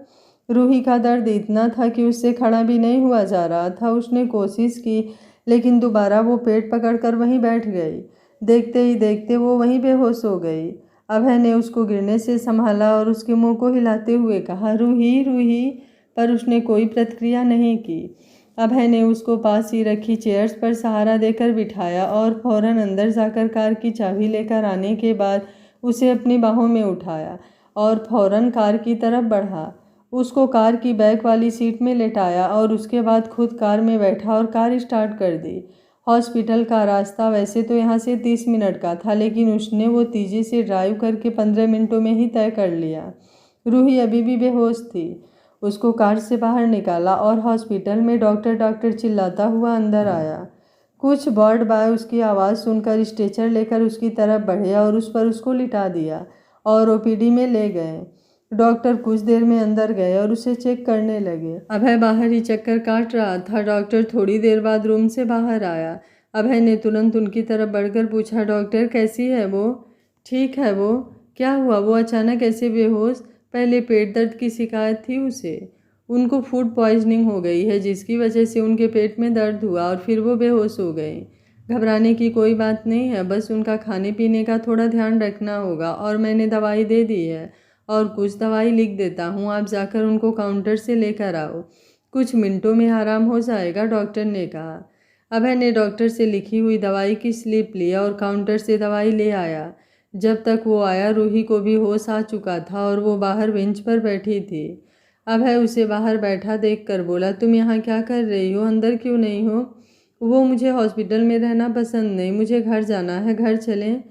रूही का दर्द इतना था कि उससे खड़ा भी नहीं हुआ जा रहा था। उसने कोशिश की लेकिन दोबारा वो पेट पकड़कर वहीं बैठ गई। देखते ही देखते वो वहीं बेहोश हो गई। अभय ने उसको गिरने से संभाला और उसके मुंह को हिलाते हुए कहा, रूही रूही, पर उसने कोई प्रतिक्रिया नहीं की। अभय ने उसको पास ही रखी चेयर्स पर सहारा देकर बिठाया और फौरन अंदर जाकर कार की चाबी लेकर आने के बाद उसे अपनी बाहों में उठाया और फौरन कार की तरफ बढ़ा। उसको कार की बैक वाली सीट में लेटाया और उसके बाद खुद कार में बैठा और कार स्टार्ट कर दी। हॉस्पिटल का रास्ता वैसे तो यहाँ से 30 मिनट का था, लेकिन उसने वो तेज़ी से ड्राइव करके 15 मिनटों में ही तय कर लिया। रूही अभी भी बेहोश थी। उसको कार से बाहर निकाला और हॉस्पिटल में डॉक्टर डॉक्टर चिल्लाता हुआ अंदर आया। कुछ वार्ड बॉय उसकी आवाज़ सुनकर स्ट्रेचर लेकर उसकी तरफ बढ़े और उस पर उसको लिटा दिया और ओपीडी में ले गए। डॉक्टर कुछ देर में अंदर गए और उसे चेक करने लगे। अभय बाहर ही चक्कर काट रहा था। डॉक्टर थोड़ी देर बाद रूम से बाहर आया। अभय ने तुरंत उनकी तरफ बढ़कर पूछा, डॉक्टर कैसी है वो? ठीक है वो। क्या हुआ? वो अचानक ऐसे बेहोश? पहले पेट दर्द की शिकायत थी उसे। उनको फूड पॉइजनिंग हो गई है जिसकी वजह से उनके पेट में दर्द हुआ और फिर वो बेहोश हो गए। घबराने की कोई बात नहीं है, बस उनका खाने पीने का थोड़ा ध्यान रखना होगा और मैंने दवाई दे दी है और कुछ दवाई लिख देता हूँ, आप जाकर उनको काउंटर से लेकर आओ। कुछ मिनटों में आराम हो जाएगा, डॉक्टर ने कहा। अभय ने डॉक्टर से लिखी हुई दवाई की स्लिप ली और काउंटर से दवाई ले आया। जब तक वो आया रूही को भी होश आ चुका था और वो बाहर बेंच पर बैठी थी। अभय उसे बाहर बैठा देखकर बोला, तुम यहाँ क्या कर रही हो, अंदर क्यों नहीं हो? वो, मुझे हॉस्पिटल में रहना पसंद नहीं, मुझे घर जाना है, घर चलें?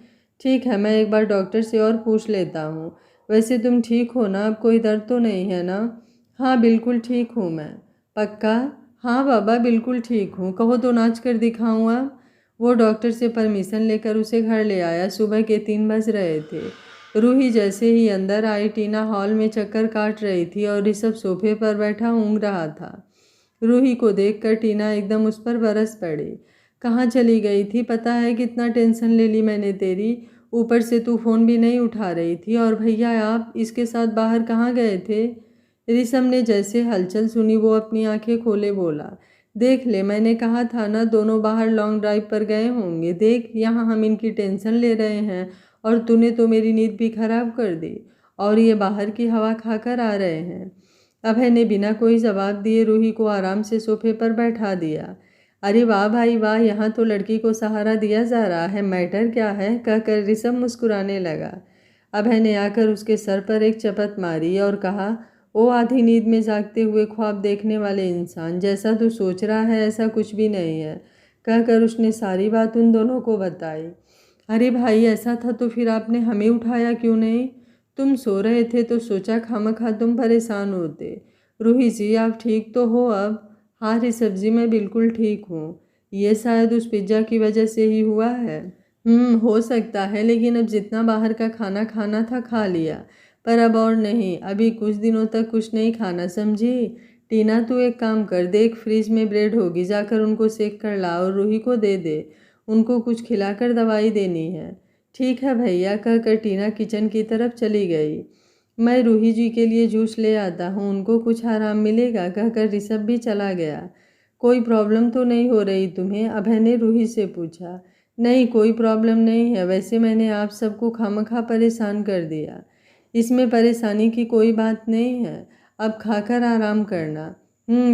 ठीक है, मैं एक बार डॉक्टर से और पूछ लेता हूँ। वैसे तुम ठीक हो ना, अब कोई दर्द तो नहीं है ना? हाँ बिल्कुल ठीक हूँ मैं। पक्का? हाँ बाबा बिल्कुल ठीक हूँ, कहो तो नाच कर दिखाऊँ अब? वो डॉक्टर से परमिशन लेकर उसे घर ले आया। सुबह के 3 बज रहे थे। रूही जैसे ही अंदर आई, टीना हॉल में चक्कर काट रही थी और ऋषभ सोफे पर बैठा ऊँघ रहा था। रूही को देखकर टीना एकदम उस पर बरस पड़ी। कहाँ चली गई थी? पता है कितना टेंशन ले ली मैंने तेरी, ऊपर से तू फ़ोन भी नहीं उठा रही थी। और भैया आप इसके साथ बाहर कहाँ गए थे? ऋषभ ने जैसे हलचल सुनी वो अपनी आंखें खोले बोला, देख ले, मैंने कहा था ना दोनों बाहर लॉन्ग ड्राइव पर गए होंगे। देख यहाँ हम इनकी टेंशन ले रहे हैं और तूने तो मेरी नींद भी खराब कर दी, और ये बाहर की हवा खाकर आ रहे हैं। अभय ने बिना कोई जवाब दिए रूही को आराम से सोफे पर बैठा दिया। अरे वाह भाई वाह, यहाँ तो लड़की को सहारा दिया जा रहा है, मैटर क्या है? कहकर ऋषभ मुस्कुराने लगा। अभय ने आकर उसके सर पर एक चपत मारी और कहा, ओ आधी नींद में जागते हुए ख्वाब देखने वाले इंसान, जैसा तू सोच रहा है ऐसा कुछ भी नहीं है। कहकर उसने सारी बात उन दोनों को बताई। अरे भाई ऐसा था तो फिर आपने हमें उठाया क्यों नहीं? तुम सो रहे थे तो सोचा खामखा तुम परेशान होते। रूही जी आप ठीक तो हो अब? हाँ ऋषभ जी मैं बिल्कुल ठीक हूँ। ये शायद उस पिज्ज़ा की वजह से ही हुआ है। हो सकता है, लेकिन अब जितना बाहर का खाना खाना था खा लिया, पर अब और नहीं, अभी कुछ दिनों तक कुछ नहीं खाना, समझी? टीना तू एक काम कर, देख फ्रिज में ब्रेड होगी, जाकर उनको सेक कर ला और रूही को दे दे, उनको कुछ खिलाकर दवाई देनी है। ठीक है भैया, कहकर टीना किचन की तरफ चली गई। मैं रूही जी के लिए जूस ले आता हूँ, उनको कुछ आराम मिलेगा, कहकर ऋषभ भी चला गया। कोई प्रॉब्लम तो नहीं हो रही तुम्हें? अभय ने रूही से पूछा। नहीं कोई प्रॉब्लम नहीं है, वैसे मैंने आप सबको खामखा परेशान कर दिया। इसमें परेशानी की कोई बात नहीं है, अब खाकर आराम करना।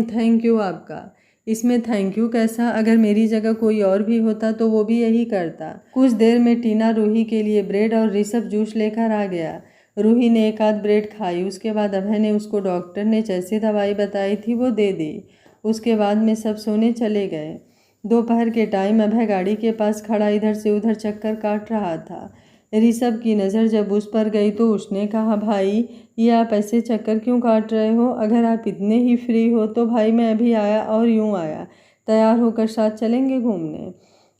थैंक यू आपका। इसमें थैंक यू कैसा? अगर मेरी जगह कोई और भी होता तो वो भी यही करता। कुछ देर में टीना रूही के लिए ब्रेड और ऋषभ जूस लेकर आ गया। रूही ने एक आध ब्रेड खाई, उसके बाद अभय ने उसको डॉक्टर ने जैसे दवाई बताई थी वो दे दी। उसके बाद में सब सोने चले गए। दोपहर के टाइम अभय गाड़ी के पास खड़ा इधर से उधर चक्कर काट रहा था। ऋषभ की नज़र जब उस पर गई तो उसने कहा, भाई ये आप ऐसे चक्कर क्यों काट रहे हो? अगर आप इतने ही फ्री हो तो भाई मैं अभी आया और यूँ आया, तैयार होकर साथ चलेंगे घूमने।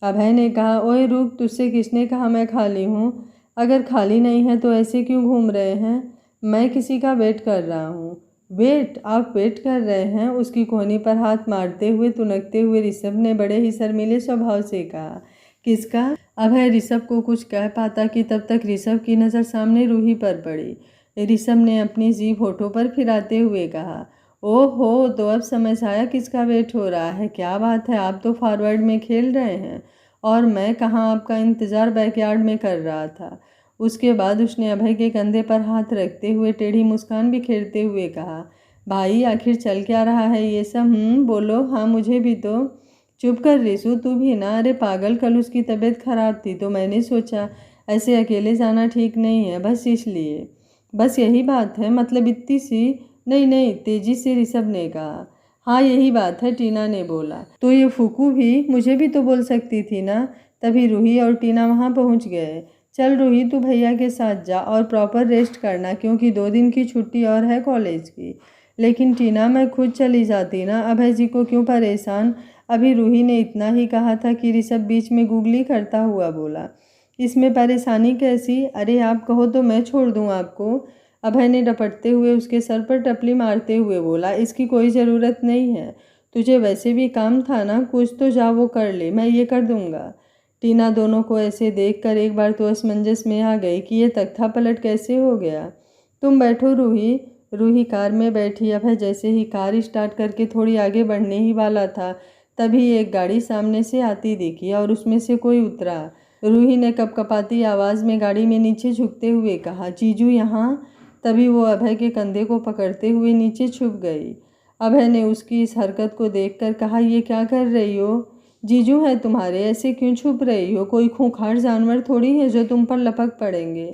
अभय ने कहा, ओए रुक, तुझसे किसने कहा मैं खाली हूँ? अगर खाली नहीं है तो ऐसे क्यों घूम रहे हैं? मैं किसी का वेट कर रहा हूँ। वेट? आप वेट कर रहे हैं? उसकी कोहनी पर हाथ मारते हुए तुनकते हुए ऋषभ ने बड़े ही शर्मीले स्वभाव से कहा। किसका? अभय ऋषभ को कुछ कह पाता कि तब तक ऋषभ की नज़र सामने रूही पर पड़ी। ऋषभ ने अपनी जीभ होठों पर फिराते हुए कहा, ओहो, तो अब समझ आया किसका वेट हो रहा है। क्या बात है, आप तो फॉरवर्ड में खेल रहे हैं और मैं कहाँ आपका इंतज़ार बैकयार्ड में कर रहा था। उसके बाद उसने अभय के कंधे पर हाथ रखते हुए टेढ़ी मुस्कान बिखेरते हुए कहा, भाई आखिर चल क्या रहा है ये सब? बोलो। हाँ मुझे भी तो। चुप कर रिसू, तू भी ना। अरे पागल, कल उसकी तबीयत खराब थी तो मैंने सोचा ऐसे अकेले जाना ठीक नहीं है, बस इसलिए। बस यही बात है? मतलब इतनी सी? नहीं नहीं, तेजी से ऋषभ ने कहा। हाँ यही बात है, टीना ने बोला। तो ये फूकू भी मुझे भी तो बोल सकती थी ना। तभी रूही और टीना वहाँ पहुँच गए। चल रूही, तू भैया के साथ जा और प्रॉपर रेस्ट करना, क्योंकि 2 दिन की छुट्टी और है कॉलेज की। लेकिन टीना मैं खुद चली जाती ना, अभय जी को क्यों परेशान? अभी रूही ने इतना ही कहा था कि ऋषभ बीच में गुगली करता हुआ बोला, इसमें परेशानी कैसी? अरे आप कहो तो मैं छोड़ दूं आपको। अभय ने डपटते हुए उसके सर पर टपली मारते हुए बोला, इसकी कोई ज़रूरत नहीं है। तुझे वैसे भी काम था ना कुछ, तो जा वो कर ले, मैं ये कर दूंगा। टीना दोनों को ऐसे देखकर एक बार तो असमंजस में आ गई कि ये तख्ता पलट कैसे हो गया। तुम बैठो रूही। रूही कार में बैठी। अभय जैसे ही कार स्टार्ट करके थोड़ी आगे बढ़ने ही वाला था, तभी एक गाड़ी सामने से आती दिखी और उसमें से कोई उतरा। रूही ने कपकपाती आवाज़ में गाड़ी में नीचे झुकते हुए कहा, जीजू यहाँ? तभी वो अभय के कंधे को पकड़ते हुए नीचे छुप गई। अभय ने उसकी इस हरकत को देखकर कहा, ये क्या कर रही हो? जीजू है तुम्हारे, ऐसे क्यों छुप रही हो? कोई खूंखार जानवर थोड़ी है जो तुम पर लपक पड़ेंगे।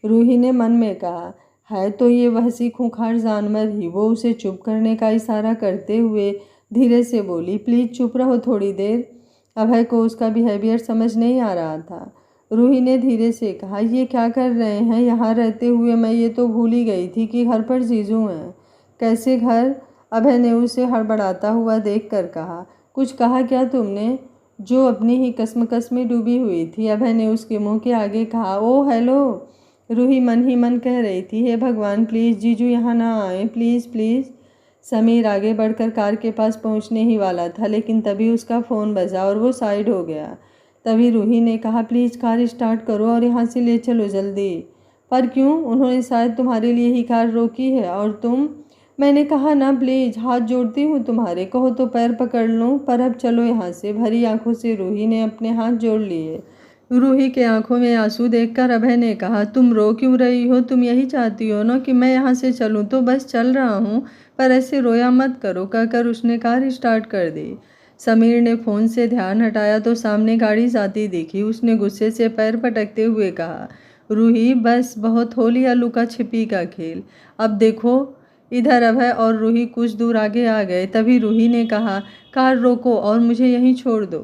रूही ने मन में कहा, है तो ये वहसी खूंखार जानवर ही। वो उसे चुप करने का इशारा करते हुए धीरे से बोली, प्लीज़ चुप रहो थोड़ी देर। अभय को उसका बिहेवियर समझ नहीं आ रहा था। रूही ने धीरे से कहा, ये क्या कर रहे हैं? यहाँ रहते हुए मैं ये तो भूल ही गई थी कि घर पर जीजू हैं। कैसे घर? अभय ने उसे हड़बड़ाता हुआ देखकर कहा, कुछ कहा क्या तुमने? जो अपनी ही कसमकस में डूबी हुई थी। अभय ने उसके मुंह के आगे कहा, ओ हेलो। रूही मन ही मन कह रही थी, हे भगवान प्लीज़ जीजू यहाँ ना आए, प्लीज़ प्लीज़। समीर आगे बढ़कर कार के पास पहुँचने ही वाला था, लेकिन तभी उसका फ़ोन बजा और वो साइड हो गया। तभी रूही ने कहा, प्लीज़ कार स्टार्ट करो और यहाँ से ले चलो जल्दी। पर क्यों? उन्होंने शायद तुम्हारे लिए ही कार रोकी है। और तुम? मैंने कहा ना प्लीज़, हाथ जोड़ती हूँ तुम्हारे, कहो तो पैर पकड़ लूँ। पर अब चलो यहाँ से। भरी आंखों से रूही ने अपने हाथ जोड़ लिए। रूही के आंखों में आंसू देखकर अभय ने कहा, तुम रो क्यों रही हो? तुम यही चाहती हो ना कि मैं यहाँ से चलूँ? तो बस चल रहा हूँ, पर ऐसे रोया मत करो, कहकर उसने कार स्टार्ट कर दी। समीर ने फ़ोन से ध्यान हटाया तो सामने गाड़ी जाती दिखी। उसने गुस्से से पैर पटकते हुए कहा, रूही बस, बहुत हो लिया लुका छिपी का खेल, अब देखो इधर। अभय और रूही कुछ दूर आगे आ गए। तभी रूही ने कहा, कार रोको और मुझे यहीं छोड़ दो।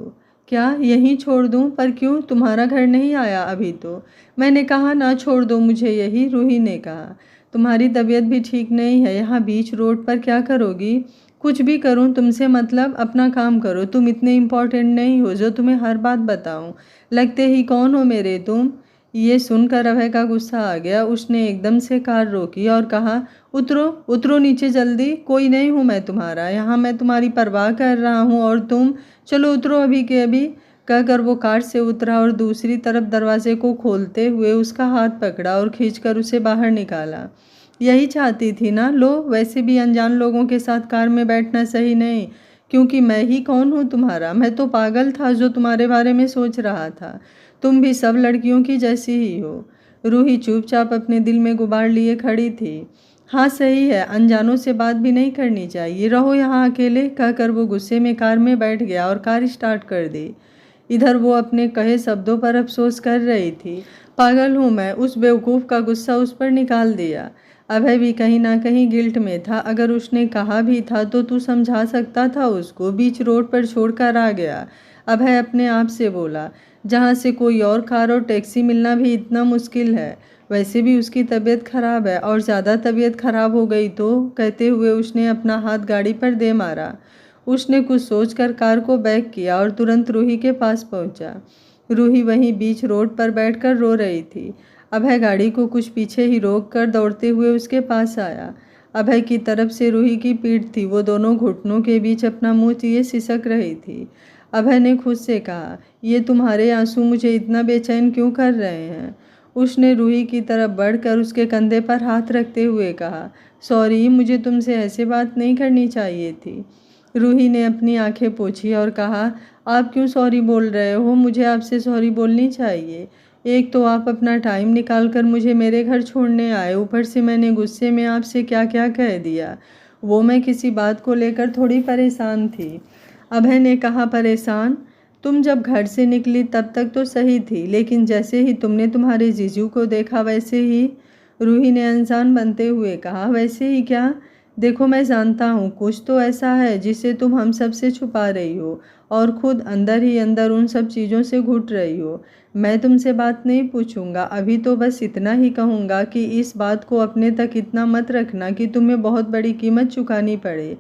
क्या यहीं छोड़ दूं? पर क्यों? तुम्हारा घर नहीं आया अभी तो। मैंने कहा ना छोड़ दो मुझे यहीं। रूही ने कहा, तुम्हारी तबीयत भी ठीक नहीं है, यहाँ बीच रोड पर क्या करोगी? कुछ भी करूं तुमसे मतलब? अपना काम करो, तुम इतने इम्पोर्टेंट नहीं हो जो तुम्हें हर बात बताऊं। लगते ही कौन हो मेरे तुम? ये सुनकर अभय का गुस्सा आ गया। उसने एकदम से कार रोकी और कहा, उतरो उतरो नीचे जल्दी, कोई नहीं हूँ मैं तुम्हारा, यहाँ मैं तुम्हारी परवाह कर रहा हूँ और तुम? चलो उतरो अभी के अभी। कहकर वो कार से उतरा और दूसरी तरफ दरवाजे को खोलते हुए उसका हाथ पकड़ा और खींचकर उसे बाहर निकाला। यही चाहती थी ना? लो, वैसे भी अनजान लोगों के साथ कार में बैठना सही नहीं, क्योंकि मैं ही कौन हूँ तुम्हारा? मैं तो पागल था जो तुम्हारे बारे में सोच रहा था। तुम भी सब लड़कियों की जैसी ही हो। रूही चुपचाप अपने दिल में गुबार लिए खड़ी थी। हाँ सही है, अनजानों से बात भी नहीं करनी चाहिए, रहो यहाँ अकेले। कहकर वो गुस्से में कार में बैठ गया और कार स्टार्ट कर दी। इधर वो अपने कहे शब्दों पर अफसोस कर रही थी। पागल हूँ मैं, उस बेवकूफ़ का गुस्सा उस पर निकाल दिया। अभय भी कहीं ना कहीं गिल्ट में था। अगर उसने कहा भी था तो तू समझा सकता था उसको, बीच रोड पर छोड़कर आ गया। अभय अपने आप से बोला, जहाँ से कोई और कार और टैक्सी मिलना भी इतना मुश्किल है। वैसे भी उसकी तबीयत खराब है, और ज़्यादा तबीयत खराब हो गई तो? कहते हुए उसने अपना हाथ गाड़ी पर दे मारा। उसने कुछ सोचकर कार को बैक किया और तुरंत रूही के पास पहुंचा। रूही वहीं बीच रोड पर बैठकर रो रही थी। अभय गाड़ी को कुछ पीछे ही रोक कर दौड़ते हुए उसके पास आया। अभय की तरफ से रूही की पीठ थी। वो दोनों घुटनों के बीच अपना मुंह लिए सिसक रही थी। अभय ने खुद से कहा, ये तुम्हारे आंसू मुझे इतना बेचैन क्यों कर रहे हैं? उसने रूही की तरफ बढ़कर उसके कंधे पर हाथ रखते हुए कहा, सॉरी, मुझे तुमसे ऐसे बात नहीं करनी चाहिए थी। रूही ने अपनी आंखें पोंछी और कहा, आप क्यों सॉरी बोल रहे हो? मुझे आपसे सॉरी बोलनी चाहिए। एक तो आप अपना टाइम निकाल कर मुझे मेरे घर छोड़ने आए, ऊपर से मैंने गुस्से में आपसे क्या क्या कह दिया। वो मैं किसी बात को लेकर थोड़ी परेशान थी। अभय ने कहा, परेशान? तुम जब घर से निकली तब तक तो सही थी, लेकिन जैसे ही तुमने तुम्हारे जीजू को देखा वैसे ही। रूही ने अनजान बनते हुए कहा, वैसे ही क्या? देखो मैं जानता हूँ कुछ तो ऐसा है जिसे तुम हम सब से छुपा रही हो, और खुद अंदर ही अंदर उन सब चीज़ों से घुट रही हो। मैं तुमसे बात नहीं पूछूंगा अभी, तो बस इतना ही कहूँगा कि इस बात को अपने तक इतना मत रखना कि तुम्हें बहुत बड़ी कीमत चुकानी पड़े।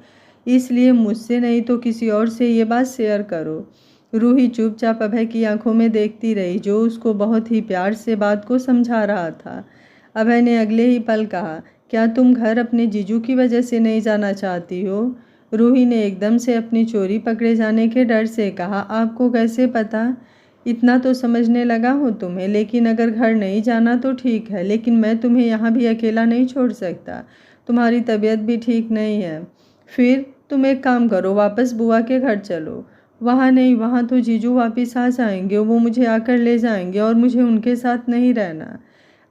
इसलिए मुझसे नहीं तो किसी और से ये बात शेयर करो। रूही चुपचाप अभय की आंखों में देखती रही, जो उसको बहुत ही प्यार से बात को समझा रहा था। अभय ने अगले ही पल कहा, क्या तुम घर अपने जीजू की वजह से नहीं जाना चाहती हो? रूही ने एकदम से अपनी चोरी पकड़े जाने के डर से कहा, आपको कैसे पता? इतना तो समझने लगा हूँ तुम्हें, लेकिन अगर घर नहीं जाना तो ठीक है, लेकिन मैं तुम्हें यहाँ भी अकेला नहीं छोड़ सकता। तुम्हारी तबीयत भी ठीक नहीं है। फिर तुम एक काम करो, वापस बुआ के घर चलो। वहाँ नहीं, वहाँ तो जीजू वापस आ जाएंगे, वो मुझे आकर ले जाएंगे और मुझे उनके साथ नहीं रहना।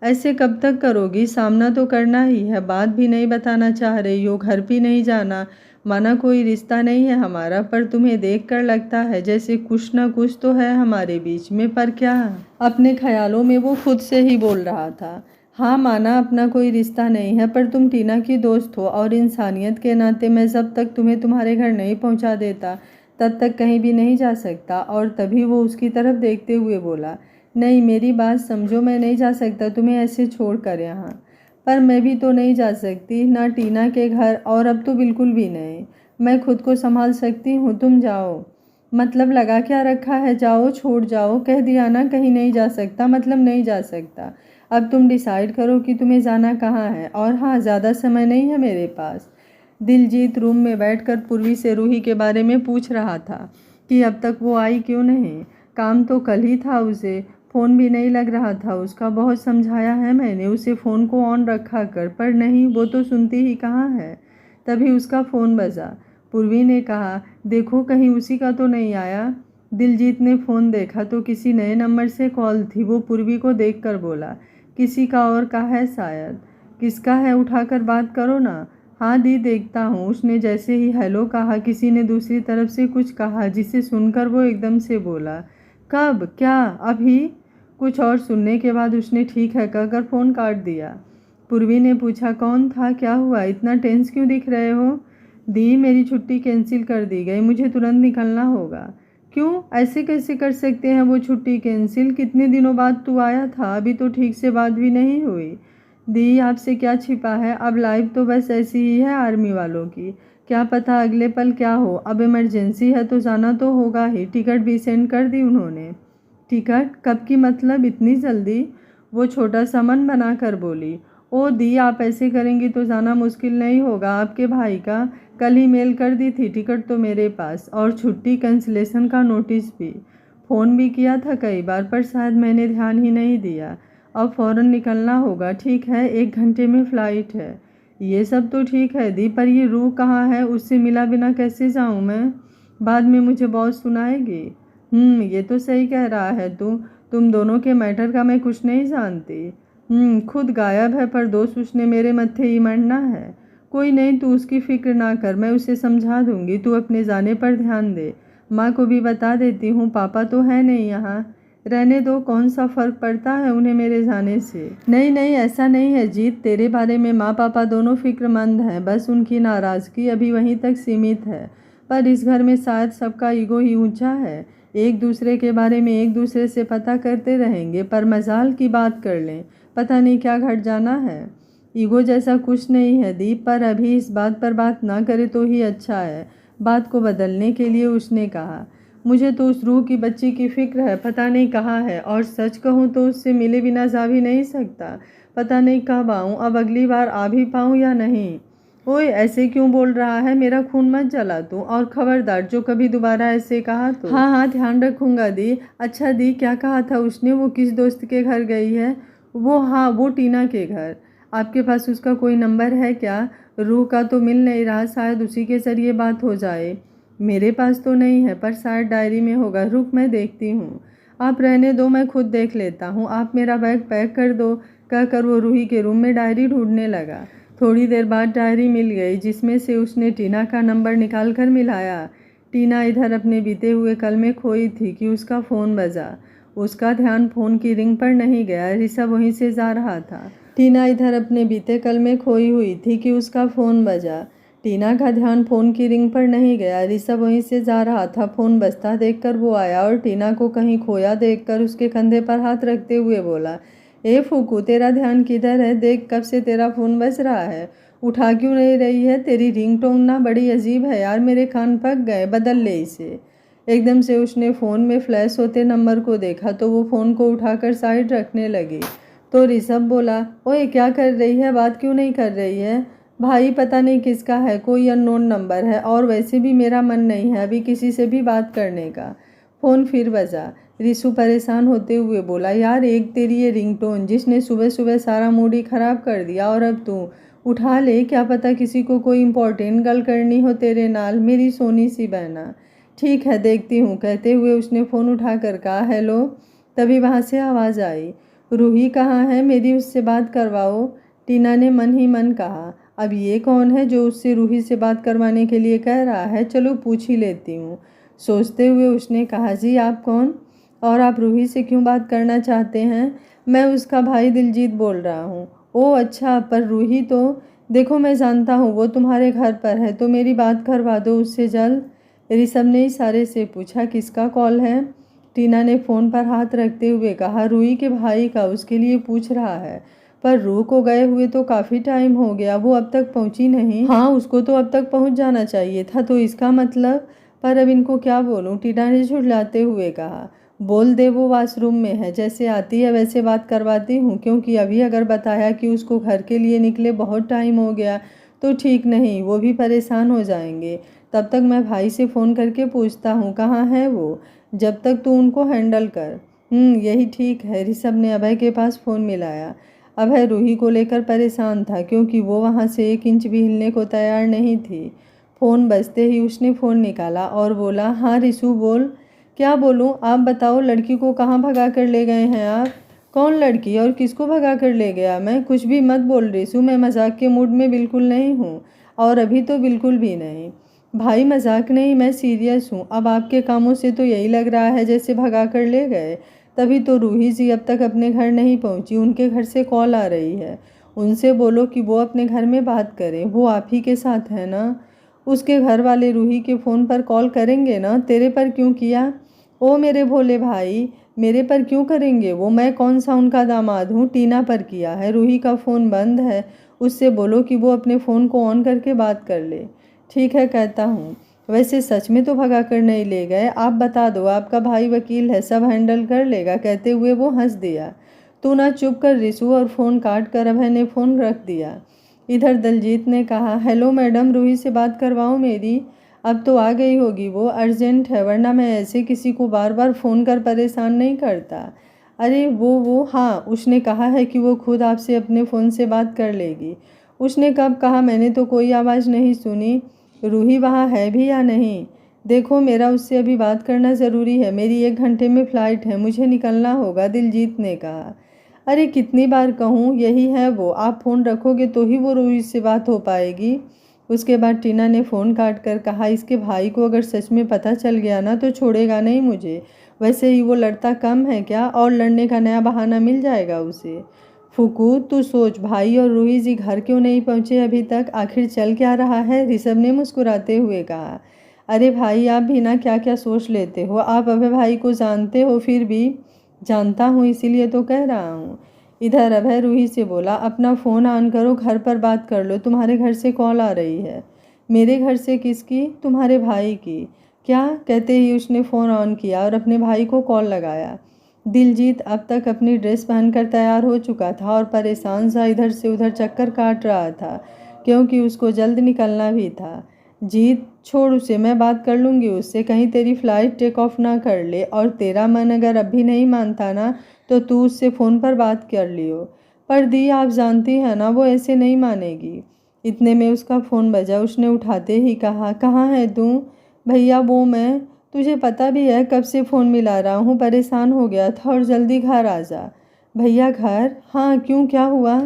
ऐसे कब तक करोगी? सामना तो करना ही है। बात भी नहीं बताना चाह रही हो, घर भी नहीं जाना, माना कोई रिश्ता नहीं है हमारा, पर तुम्हें देखकर लगता है जैसे कुछ ना कुछ तो है हमारे बीच में, पर क्या? अपने ख्यालों में वो खुद से ही बोल रहा था। हाँ माना अपना कोई रिश्ता नहीं है, पर तुम टीना की दोस्त हो और इंसानियत के नाते मैं जब तक तुम्हें तुम्हारे घर नहीं पहुंचा देता तब तक कहीं भी नहीं जा सकता। और तभी वो उसकी तरफ देखते हुए बोला, नहीं मेरी बात समझो, मैं नहीं जा सकता तुम्हें ऐसे छोड़ कर यहाँ। पर मैं भी तो नहीं जा सकती ना टीना के घर, और अब तो बिल्कुल भी नहीं। मैं खुद को संभाल सकती हूँ, तुम जाओ। मतलब लगा क्या रखा है, जाओ छोड़ जाओ, कह दिया ना कहीं नहीं जा सकता मतलब नहीं जा सकता। अब तुम डिसाइड करो कि तुम्हें जाना कहाँ है, और हाँ ज़्यादा समय नहीं है मेरे पास। दिलजीत रूम में बैठकर पूर्वी से रूही के बारे में पूछ रहा था कि अब तक वो आई क्यों नहीं। काम तो कल ही था उसे, फ़ोन भी नहीं लग रहा था उसका। बहुत समझाया है मैंने उसे फ़ोन को ऑन रखा कर, पर नहीं, वो तो सुनती ही कहाँ है। तभी उसका फ़ोन बजा। पूर्वी ने कहा, देखो कहीं उसी का तो नहीं आया। दिलजीत ने फ़ोन देखा तो किसी नए नंबर से कॉल थी। वो पूर्वी को देखकर बोला, किसी का और का है शायद। किसका है, उठाकर बात करो ना। हाँ दी देखता हूँ। उसने जैसे ही हेलो कहा किसी ने दूसरी तरफ से कुछ कहा जिसे सुनकर वो एकदम से बोला, कब, क्या, अभी? कुछ और सुनने के बाद उसने ठीक है कहकर फ़ोन काट दिया। पूर्वी ने पूछा, कौन था, क्या हुआ, इतना टेंस क्यों दिख रहे हो? दी मेरी छुट्टी कैंसिल कर दी गई, मुझे तुरंत निकलना होगा। क्यों, ऐसे कैसे कर सकते हैं वो छुट्टी कैंसिल? कितने दिनों बाद तू आया था, अभी तो ठीक से बात भी नहीं हुई। दी आपसे क्या छिपा है, अब लाइफ तो बस ऐसी ही है आर्मी वालों की, क्या पता अगले पल क्या हो। अब इमरजेंसी है तो जाना तो होगा ही। टिकट भी सेंड कर दी उन्होंने। टिकट कब की, मतलब इतनी जल्दी? वो छोटा सा मन बनाकर बोली, ओ दी आप ऐसे करेंगी तो जाना मुश्किल नहीं होगा। आपके भाई का कल ही मेल कर दी थी, टिकट तो मेरे पास, और छुट्टी कैंसिलेशन का नोटिस भी। फ़ोन भी किया था कई बार, पर शायद मैंने ध्यान ही नहीं दिया। अब फ़ौरन निकलना होगा। ठीक है 1 घंटे में फ़्लाइट है। ये सब तो ठीक है दी, पर ये रूह कहाँ है, उससे मिला बिना कैसे जाऊँ मैं? बाद में मुझे बहुत सुनाएगी। ये तो सही कह रहा है तू। तुम दोनों के मैटर का मैं कुछ नहीं जानती। खुद गायब है, पर दोस्त उसने मेरे मत्थे ही मरना है। कोई नहीं, तू उसकी फ़िक्र ना कर, मैं उसे समझा दूंगी। तू अपने जाने पर ध्यान दे। माँ को भी बता देती हूँ, पापा तो है नहीं यहाँ। रहने दो, कौन सा फ़र्क पड़ता है उन्हें मेरे जाने से। नहीं नहीं ऐसा नहीं है जीत, तेरे बारे में माँ पापा दोनों फ़िक्रमंद हैं, बस उनकी नाराज़गी अभी वहीं तक सीमित है। पर इस घर में शायद सबका ईगो ही ऊंचा है। एक दूसरे के बारे में एक दूसरे से पता करते रहेंगे, पर मजाल की बात कर लें, पता नहीं क्या घट जाना है। ईगो जैसा कुछ नहीं है दीप, पर अभी इस बात पर बात ना करे तो ही अच्छा है। बात को बदलने के लिए उसने कहा, मुझे तो उस रूह की बच्ची की फ़िक्र है, पता नहीं कहाँ है, और सच कहूँ तो उससे मिले बिना जा भी नहीं सकता। पता नहीं कब आऊँ, अब अगली बार आ भी पाऊँ या नहीं। ओए ऐसे क्यों बोल रहा है, मेरा खून मत जला तू, और खबरदार जो कभी दोबारा ऐसे कहा तो। हाँ हाँ ध्यान रखूँगा दी। अच्छा दी क्या कहा था उसने, वो किस दोस्त के घर गई है? वो, हाँ वो टीना के घर। आपके पास उसका कोई नंबर है क्या? रूह का तो मिल नहीं रहा, शायद उसी के ज़रिए बात हो जाए। मेरे पास तो नहीं है, पर शायद डायरी में होगा, रुक मैं देखती हूँ। आप रहने दो, मैं खुद देख लेता हूँ, आप मेरा बैग पैक कर दो, कहकर वो रूही के रूम में डायरी ढूंढने लगा। थोड़ी देर बाद डायरी मिल गई, जिसमें से उसने टीना का नंबर निकाल कर मिलाया। टीना इधर अपने बीते हुए कल में खोई थी कि उसका फ़ोन बजा। उसका ध्यान फ़ोन की रिंग पर नहीं गया, ऋषभ वहीं से जा रहा था। टीना इधर अपने बीते कल में खोई हुई थी कि उसका फ़ोन बजा। टीना का ध्यान फ़ोन की रिंग पर नहीं गया, ऋषभ वहीं से जा रहा था। फ़ोन बजता देखकर वो आया और टीना को कहीं खोया देखकर उसके कंधे पर हाथ रखते हुए बोला, ए फूकू तेरा ध्यान किधर है, देख कब से तेरा फ़ोन बज रहा है, उठा क्यों नहीं रही है? तेरी रिंगटोन ना बड़ी अजीब है यार, मेरे कान पक गए, बदल ले इसे। एकदम से उसने फ़ोन में फ्लैश होते नंबर को देखा तो वो फ़ोन को उठाकर साइड रखने लगी। तो ऋषभ बोला, ओए क्या कर रही है, बात क्यों नहीं कर रही है? भाई पता नहीं किसका है, कोई अननोन नंबर है, और वैसे भी मेरा मन नहीं है अभी किसी से भी बात करने का। फ़ोन फिर बजा। ऋषु परेशान होते हुए बोला, यार एक तेरी ये रिंगटोन जिसने सुबह सुबह सारा मूड ही ख़राब कर दिया, और अब तू उठा ले, क्या पता किसी को कोई इम्पोर्टेंट गल करनी हो तेरे नाल, मेरी सोनी सी बहना। ठीक है देखती हूँ, कहते हुए उसने फ़ोन उठाकर कहा, हेलो। तभी वहाँ से आवाज़ आई, रूही कहाँ है, मेरी उससे बात करवाओ। टीना ने मन ही मन कहा, अब ये कौन है जो उससे रूही से बात करवाने के लिए कह रहा है, चलो पूछ ही लेती हूँ। सोचते हुए उसने कहा, जी आप कौन और आप रूही से क्यों बात करना चाहते हैं? मैं उसका भाई दिलजीत बोल रहा हूँ। ओह अच्छा, पर रूही तो देखो मैं जानता हूँ वो तुम्हारे घर पर है, तो मेरी बात करवा दो उससे जल्द। ऋषभ ने इशारे से पूछा, किसका कॉल है? टीना ने फ़ोन पर हाथ रखते हुए कहा, रूही के भाई का, उसके लिए पूछ रहा है। पर रूह को गए हुए तो काफ़ी टाइम हो गया, वो अब तक पहुंची नहीं। हाँ उसको तो अब तक पहुंच जाना चाहिए था, तो इसका मतलब, पर अब इनको क्या बोलूं? टीना ने झुठलाते हुए कहा, बोल दे वो वॉशरूम में है, जैसे आती है वैसे बात करवाती हूँ, क्योंकि अभी अगर बताया कि उसको घर के लिए निकले बहुत टाइम हो गया तो ठीक नहीं, वो भी परेशान हो जाएंगे। तब तक मैं भाई से फ़ोन करके पूछता हूँ कहाँ है वो, जब तक तू उनको हैंडल कर। यही ठीक है। ऋषभ ने अभय के पास फ़ोन मिलाया। अभय रूही को लेकर परेशान था, क्योंकि वो वहाँ से 1 इंच भी हिलने को तैयार नहीं थी। फ़ोन बजते ही उसने फ़ोन निकाला और बोला, हाँ रिशु बोल। क्या बोलूँ, आप बताओ, लड़की को कहाँ भगा कर ले गए हैं आप? कौन लड़की और किसको भगा कर ले गया? मैं कुछ भी मत बोल रिशु, मैं मजाक के मूड में बिल्कुल नहीं हूँ, और अभी तो बिल्कुल भी नहीं। भाई मजाक नहीं, मैं सीरियस हूँ। अब आपके कामों से तो यही लग रहा है जैसे भगा कर ले गए। तभी तो रूही जी अब तक अपने घर नहीं पहुँची, उनके घर से कॉल आ रही है। उनसे बोलो कि वो अपने घर में बात करें, वो आप ही के साथ है ना? उसके घर वाले रूही के फ़ोन पर कॉल करेंगे ना, तेरे पर क्यों किया? ओ मेरे भोले भाई, मेरे पर क्यों करेंगे वो? मैं कौन सा उनका दामाद हूँ? टीना पर किया है, रूही का फ़ोन बंद है, उससे बोलो कि वो अपने फ़ोन को ऑन करके बात कर ले। ठीक है कहता हूँ। वैसे सच में तो भगा कर नहीं ले गए, आप बता दो, आपका भाई वकील है, सब हैंडल कर लेगा। कहते हुए वो हंस दिया। तू ना चुप कर रिशु, और फ़ोन काट कर अभय ने फ़ोन रख दिया। इधर दलजीत ने कहा, हेलो मैडम, रूही से बात करवाओ मेरी। अब तो आ गई होगी वो, अर्जेंट है, वरना मैं ऐसे किसी को बार बार फ़ोन कर परेशान नहीं करता। अरे वो हाँ, उसने कहा है कि वो खुद आपसे अपने फ़ोन से बात कर लेगी। उसने कब कहा? मैंने तो कोई आवाज़ नहीं सुनी। रूही वहाँ है भी या नहीं? देखो मेरा उससे अभी बात करना ज़रूरी है, मेरी 1 घंटे में फ़्लाइट है, मुझे निकलना होगा, दिलजीत ने कहा। अरे कितनी बार कहूँ, यही है वो, आप फ़ोन रखोगे तो ही वो रूही से बात हो पाएगी। उसके बाद टीना ने फ़ोन काट कर कहा, इसके भाई को अगर सच में पता चल गया ना तो छोड़ेगा नहीं मुझे। वैसे ही वो लड़ता कम है क्या, और लड़ने का नया बहाना मिल जाएगा उसे। फुकू तू सोच, भाई और रूही जी घर क्यों नहीं पहुँचे अभी तक? आखिर चल क्या रहा है? ऋषभ ने मुस्कुराते हुए कहा। अरे भाई आप भी ना क्या क्या सोच लेते हो, आप अभय भाई को जानते हो? फिर भी जानता हूँ, इसीलिए तो कह रहा हूँ। इधर अभय रूही से बोला, अपना फ़ोन ऑन करो, घर पर बात कर लो, तुम्हारे घर से कॉल आ रही है। मेरे घर से? किसकी? तुम्हारे भाई की। क्या? कहते ही उसने फ़ोन ऑन किया और अपने भाई को कॉल लगाया। दिलजीत अब तक अपनी ड्रेस पहनकर तैयार हो चुका था और परेशान सा इधर से उधर चक्कर काट रहा था, क्योंकि उसको जल्द निकलना भी था। जीत छोड़ उसे, मैं बात कर लूँगी उससे, कहीं तेरी फ़्लाइट टेक ऑफ ना कर ले, और तेरा मन अगर अब भी नहीं मानता ना तो तू उससे फ़ोन पर बात कर लियो। पर दी आप जानती हैं ना वो ऐसे नहीं मानेगी। इतने में उसका फ़ोन बजा। उसने उठाते ही कहा, कहाँ है तू? भैया वो मैं, तुझे पता भी है कब से फ़ोन मिला रहा हूँ, परेशान हो गया था, और जल्दी घर आ जा। भैया घर? हाँ क्यों, क्या हुआ?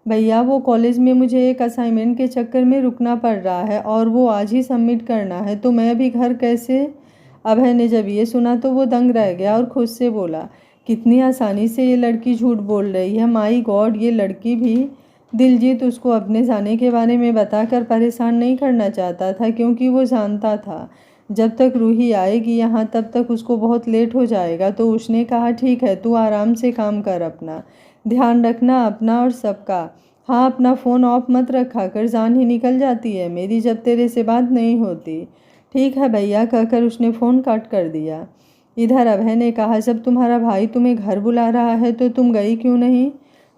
भैया वो कॉलेज में मुझे एक असाइनमेंट के चक्कर में रुकना पड़ रहा है, और वो आज ही सबमिट करना है, तो मैं अभी घर कैसे? अभय ने जब ये सुना तो वो दंग रह गया और खुद से बोला, कितनी आसानी से ये लड़की झूठ बोल रही है, माई गॉड, ये लड़की भी। दिलजीत उसको अपने जाने के बारे में बताकर परेशान नहीं करना चाहता था, क्योंकि वो जानता था जब तक रूही आएगी यहाँ तब तक उसको बहुत लेट हो जाएगा। तो उसने कहा, ठीक है तू आराम से काम कर, अपना ध्यान रखना, अपना और सबका। हाँ अपना फ़ोन ऑफ मत रखा कर, जान ही निकल जाती है मेरी जब तेरे से बात नहीं होती। ठीक है भैया कहकर उसने फ़ोन काट कर दिया। इधर अभय ने कहा, जब तुम्हारा भाई तुम्हें घर बुला रहा है तो तुम गई क्यों नहीं?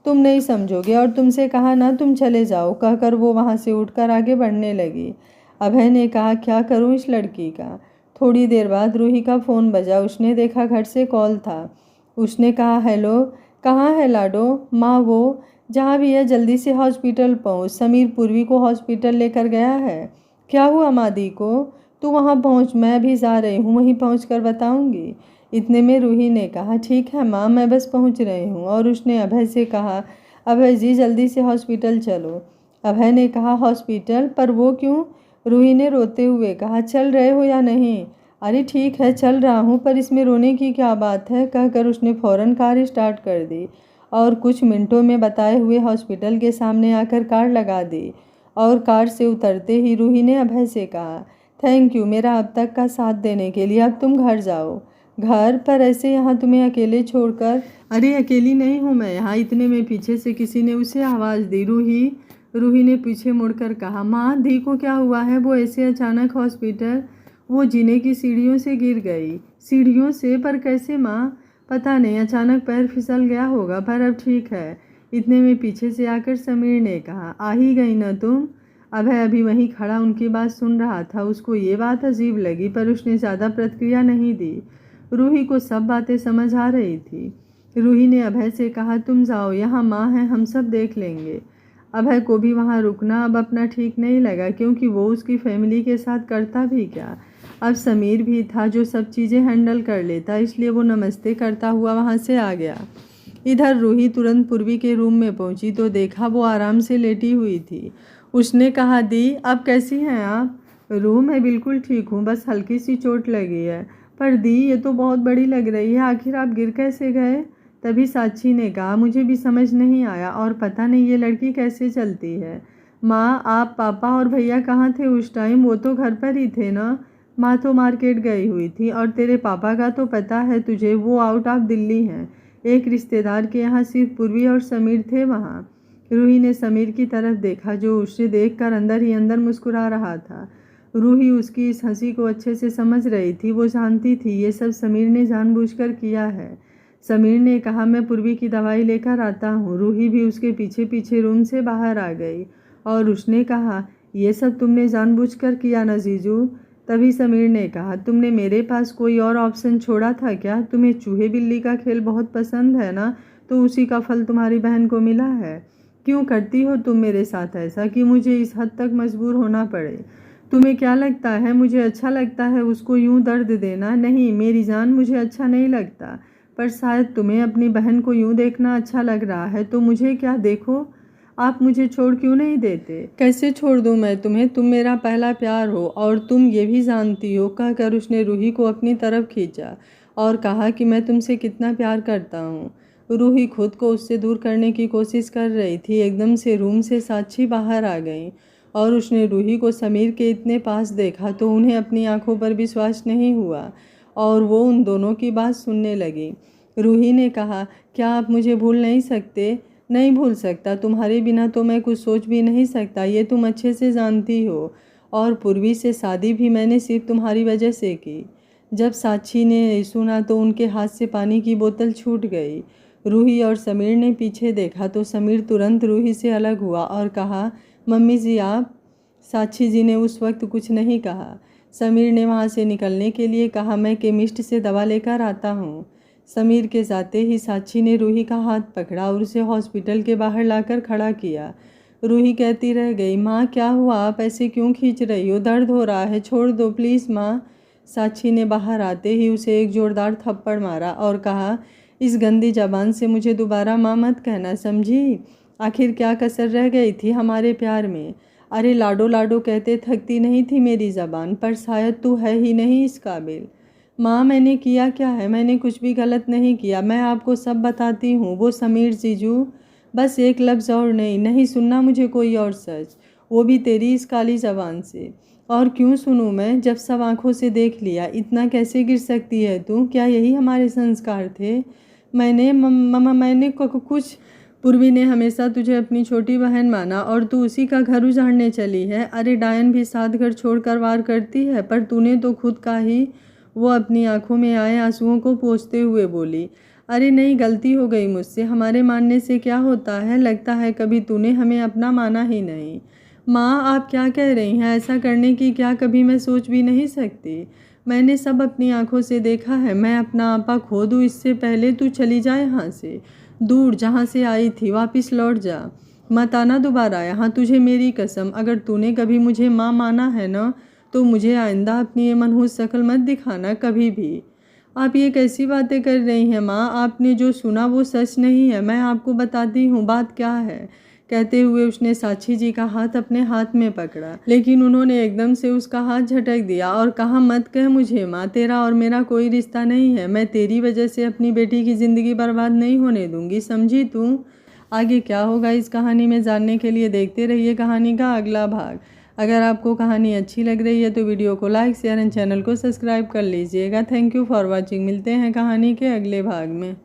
तुम नहीं समझोगे, और तुमसे कहा ना तुम चले जाओ, कहकर वो वहाँ से उठकर आगे बढ़ने लगी। अभय ने कहा, क्या करूँ इस लड़की का? थोड़ी देर बाद रूही का फ़ोन बजा। उसने देखा घर से कॉल था। उसने कहा, हेलो, कहाँ है लाडो? माँ वो जहाँ भी है जल्दी से हॉस्पिटल पहुँच, समीर पूर्वी को हॉस्पिटल लेकर गया है। क्या हुआ मादी को? तू वहाँ पहुँच, मैं भी जा रही हूँ, वहीं पहुँच कर बताऊँगी। इतने में रूही ने कहा, ठीक है माँ, मैं बस पहुँच रही हूँ। और उसने अभय से कहा, अभय जी जल्दी से हॉस्पिटल चलो। अभय ने कहा हॉस्पिटल, पर वो क्यों? रूही ने रोते हुए कहा चल रहे हो या नहीं? अरे ठीक है चल रहा हूँ, पर इसमें रोने की क्या बात है, कहकर उसने फ़ौरन कार स्टार्ट कर दी और कुछ मिनटों में बताए हुए हॉस्पिटल के सामने आकर कार लगा दी। और कार से उतरते ही रूही ने अभय से कहा थैंक यू मेरा अब तक का साथ देने के लिए, अब तुम घर जाओ। घर पर ऐसे यहाँ तुम्हें अकेले छोड़कर? अरे अकेली नहीं हूँ मैं यहाँ। इतने में पीछे से किसी ने उसे आवाज़ दी, रूही। रूही ने पीछे मुड़कर कहा माँ दी को क्या हुआ है? वो ऐसे अचानक हॉस्पिटल? वो जीने की सीढ़ियों से गिर गई। सीढ़ियों से? पर कैसे माँ? पता नहीं, अचानक पैर फिसल गया होगा, पर अब ठीक है। इतने में पीछे से आकर समीर ने कहा आ ही गई ना तुम? अभय अभी वहीं खड़ा उनकी बात सुन रहा था। उसको ये बात अजीब लगी, पर उसने ज़्यादा प्रतिक्रिया नहीं दी। रूही को सब बातें समझ आ रही थी। रूही ने अभय से कहा तुम जाओ, यहाँ माँ है, हम सब देख लेंगे। अभय को भी वहाँ रुकना अब अपना ठीक नहीं लगा, क्योंकि वो उसकी फैमिली के साथ करता भी क्या। अब समीर भी था जो सब चीज़ें हैंडल कर लेता, इसलिए वो नमस्ते करता हुआ वहाँ से आ गया। इधर रूही तुरंत पूर्वी के रूम में पहुंची तो देखा वो आराम से लेटी हुई थी। उसने कहा दी अब कैसी हैं आप? रूम है बिल्कुल ठीक हूँ, बस हल्की सी चोट लगी है। पर दी ये तो बहुत बड़ी लग रही है, आखिर आप गिर कैसे गए? तभी साक्षी ने कहा मुझे भी समझ नहीं आया, और पता नहीं ये लड़की कैसे चलती है। माँ आप पापा और भैया कहाँ थे उस टाइम? वो तो घर पर ही थे ना। माँ तो मार्केट गई हुई थी, और तेरे पापा का तो पता है तुझे, वो आउट ऑफ दिल्ली हैं। एक रिश्तेदार के यहाँ सिर्फ पूर्वी और समीर थे वहाँ। रूही ने समीर की तरफ देखा जो उसे देखकर अंदर ही अंदर मुस्कुरा रहा था। रूही उसकी इस हंसी को अच्छे से समझ रही थी। वो जानती थी ये सब समीर ने जानबूझकर किया है। समीर ने कहा मैं पूर्वी की दवाई लेकर आता हूँ। रूही भी उसके पीछे पीछे रूम से बाहर आ गई और उसने कहा ये सब तुमने जानबूझकर किया ना जीजू? तभी समीर ने कहा तुमने मेरे पास कोई और ऑप्शन छोड़ा था क्या? तुम्हें चूहे बिल्ली का खेल बहुत पसंद है ना, तो उसी का फल तुम्हारी बहन को मिला है। क्यों करती हो तुम मेरे साथ ऐसा कि मुझे इस हद तक मजबूर होना पड़े? तुम्हें क्या लगता है मुझे अच्छा लगता है उसको यूं दर्द देना? नहीं मेरी जान, मुझे अच्छा नहीं लगता। पर शायद तुम्हें अपनी बहन को यूं देखना अच्छा लग रहा है, तो मुझे क्या, देखो आप मुझे छोड़ क्यों नहीं देते? कैसे छोड़ दूं मैं तुम्हें? तुम मेरा पहला प्यार हो और तुम ये भी जानती हो, कहकर उसने रूही को अपनी तरफ खींचा और कहा कि मैं तुमसे कितना प्यार करता हूँ। रूही खुद को उससे दूर करने की कोशिश कर रही थी। एकदम से रूम से साक्षी बाहर आ गई और उसने रूही को समीर के इतने पास देखा तो उन्हें अपनी आंखों पर विश्वास नहीं हुआ और वो उन दोनों की बात सुनने लगी। रूही ने कहा क्या आप मुझे भूल नहीं सकते? नहीं भूल सकता, तुम्हारे बिना तो मैं कुछ सोच भी नहीं सकता, ये तुम अच्छे से जानती हो। और पूर्वी से शादी भी मैंने सिर्फ तुम्हारी वजह से की। जब साक्षी ने सुना तो उनके हाथ से पानी की बोतल छूट गई। रूही और समीर ने पीछे देखा तो समीर तुरंत रूही से अलग हुआ और कहा मम्मी जी आप? साक्षी जी ने उस वक्त कुछ नहीं कहा। समीर ने वहाँ से निकलने के लिए कहा मैं केमिस्ट से दवा लेकर आता हूँ। समीर के जाते ही साक्षी ने रूही का हाथ पकड़ा और उसे हॉस्पिटल के बाहर लाकर खड़ा किया। रूही कहती रह गई माँ क्या हुआ, आप ऐसे क्यों खींच रही हो? दर्द हो रहा है, छोड़ दो प्लीज़ माँ। साक्षी ने बाहर आते ही उसे एक जोरदार थप्पड़ मारा और कहा इस गंदी जबान से मुझे दोबारा माँ मत कहना, समझी? आखिर क्या कसर रह गई थी हमारे प्यार में? अरे लाडो लाडो कहते थकती नहीं थी मेरी ज़बान, पर शायद तू है ही नहीं इस काबिल। माँ मैंने किया क्या है? मैंने कुछ भी गलत नहीं किया, मैं आपको सब बताती हूँ। वो समीर जीजू, बस एक लफ्ज़ और नहीं सुनना मुझे कोई और सच, वो भी तेरी इस काली ज़बान से। और क्यों सुनूँ मैं, जब सब आँखों से देख लिया? इतना कैसे गिर सकती है तू? क्या यही हमारे संस्कार थे? मैंने कुछ पूर्वी ने हमेशा तुझे अपनी छोटी बहन माना और तू उसी का घर उजाड़ने चली है। अरे डायन भी साथ घर छोड़कर वार करती है, पर तूने तो खुद का ही। वो अपनी आंखों में आए आंसुओं को पोंछते हुए बोली अरे नहीं, गलती हो गई मुझसे, हमारे मानने से क्या होता है? लगता है कभी तूने हमें अपना माना ही नहीं। माँ आप क्या कह रही हैं? ऐसा करने की क्या कभी मैं सोच भी नहीं सकती। मैंने सब अपनी आंखों से देखा है। मैं अपना आपा खो दूँ इससे पहले तू चली जा यहाँ से, दूर जहाँ से आई थी वापस लौट जा, मत आना दोबारा यहाँ, तुझे मेरी कसम। अगर तूने कभी मुझे माँ माना है ना, तो मुझे आइंदा अपनी ये मनहूस शक्ल मत दिखाना कभी भी। आप ये कैसी बातें कर रही हैं माँ? आपने जो सुना वो सच नहीं है। मैं आपको बताती हूँ बात क्या है। कहते हुए उसने साक्षी जी का हाथ अपने हाथ में पकड़ा, लेकिन उन्होंने एकदम से उसका हाथ झटक दिया और कहा, मत कह मुझे माँ, तेरा और मेरा कोई रिश्ता नहीं है। मैं तेरी वजह से अपनी बेटी की ज़िंदगी बर्बाद नहीं होने दूंगी, समझी तू। आगे क्या होगा इस कहानी में जानने के लिए देखते रहिए कहानी का अगला भाग। अगर आपको कहानी अच्छी लग रही है तो वीडियो को लाइक, शेयर एंड चैनल को सब्सक्राइब कर लीजिएगा। Thank you for watching. मिलते हैं कहानी के अगले भाग में।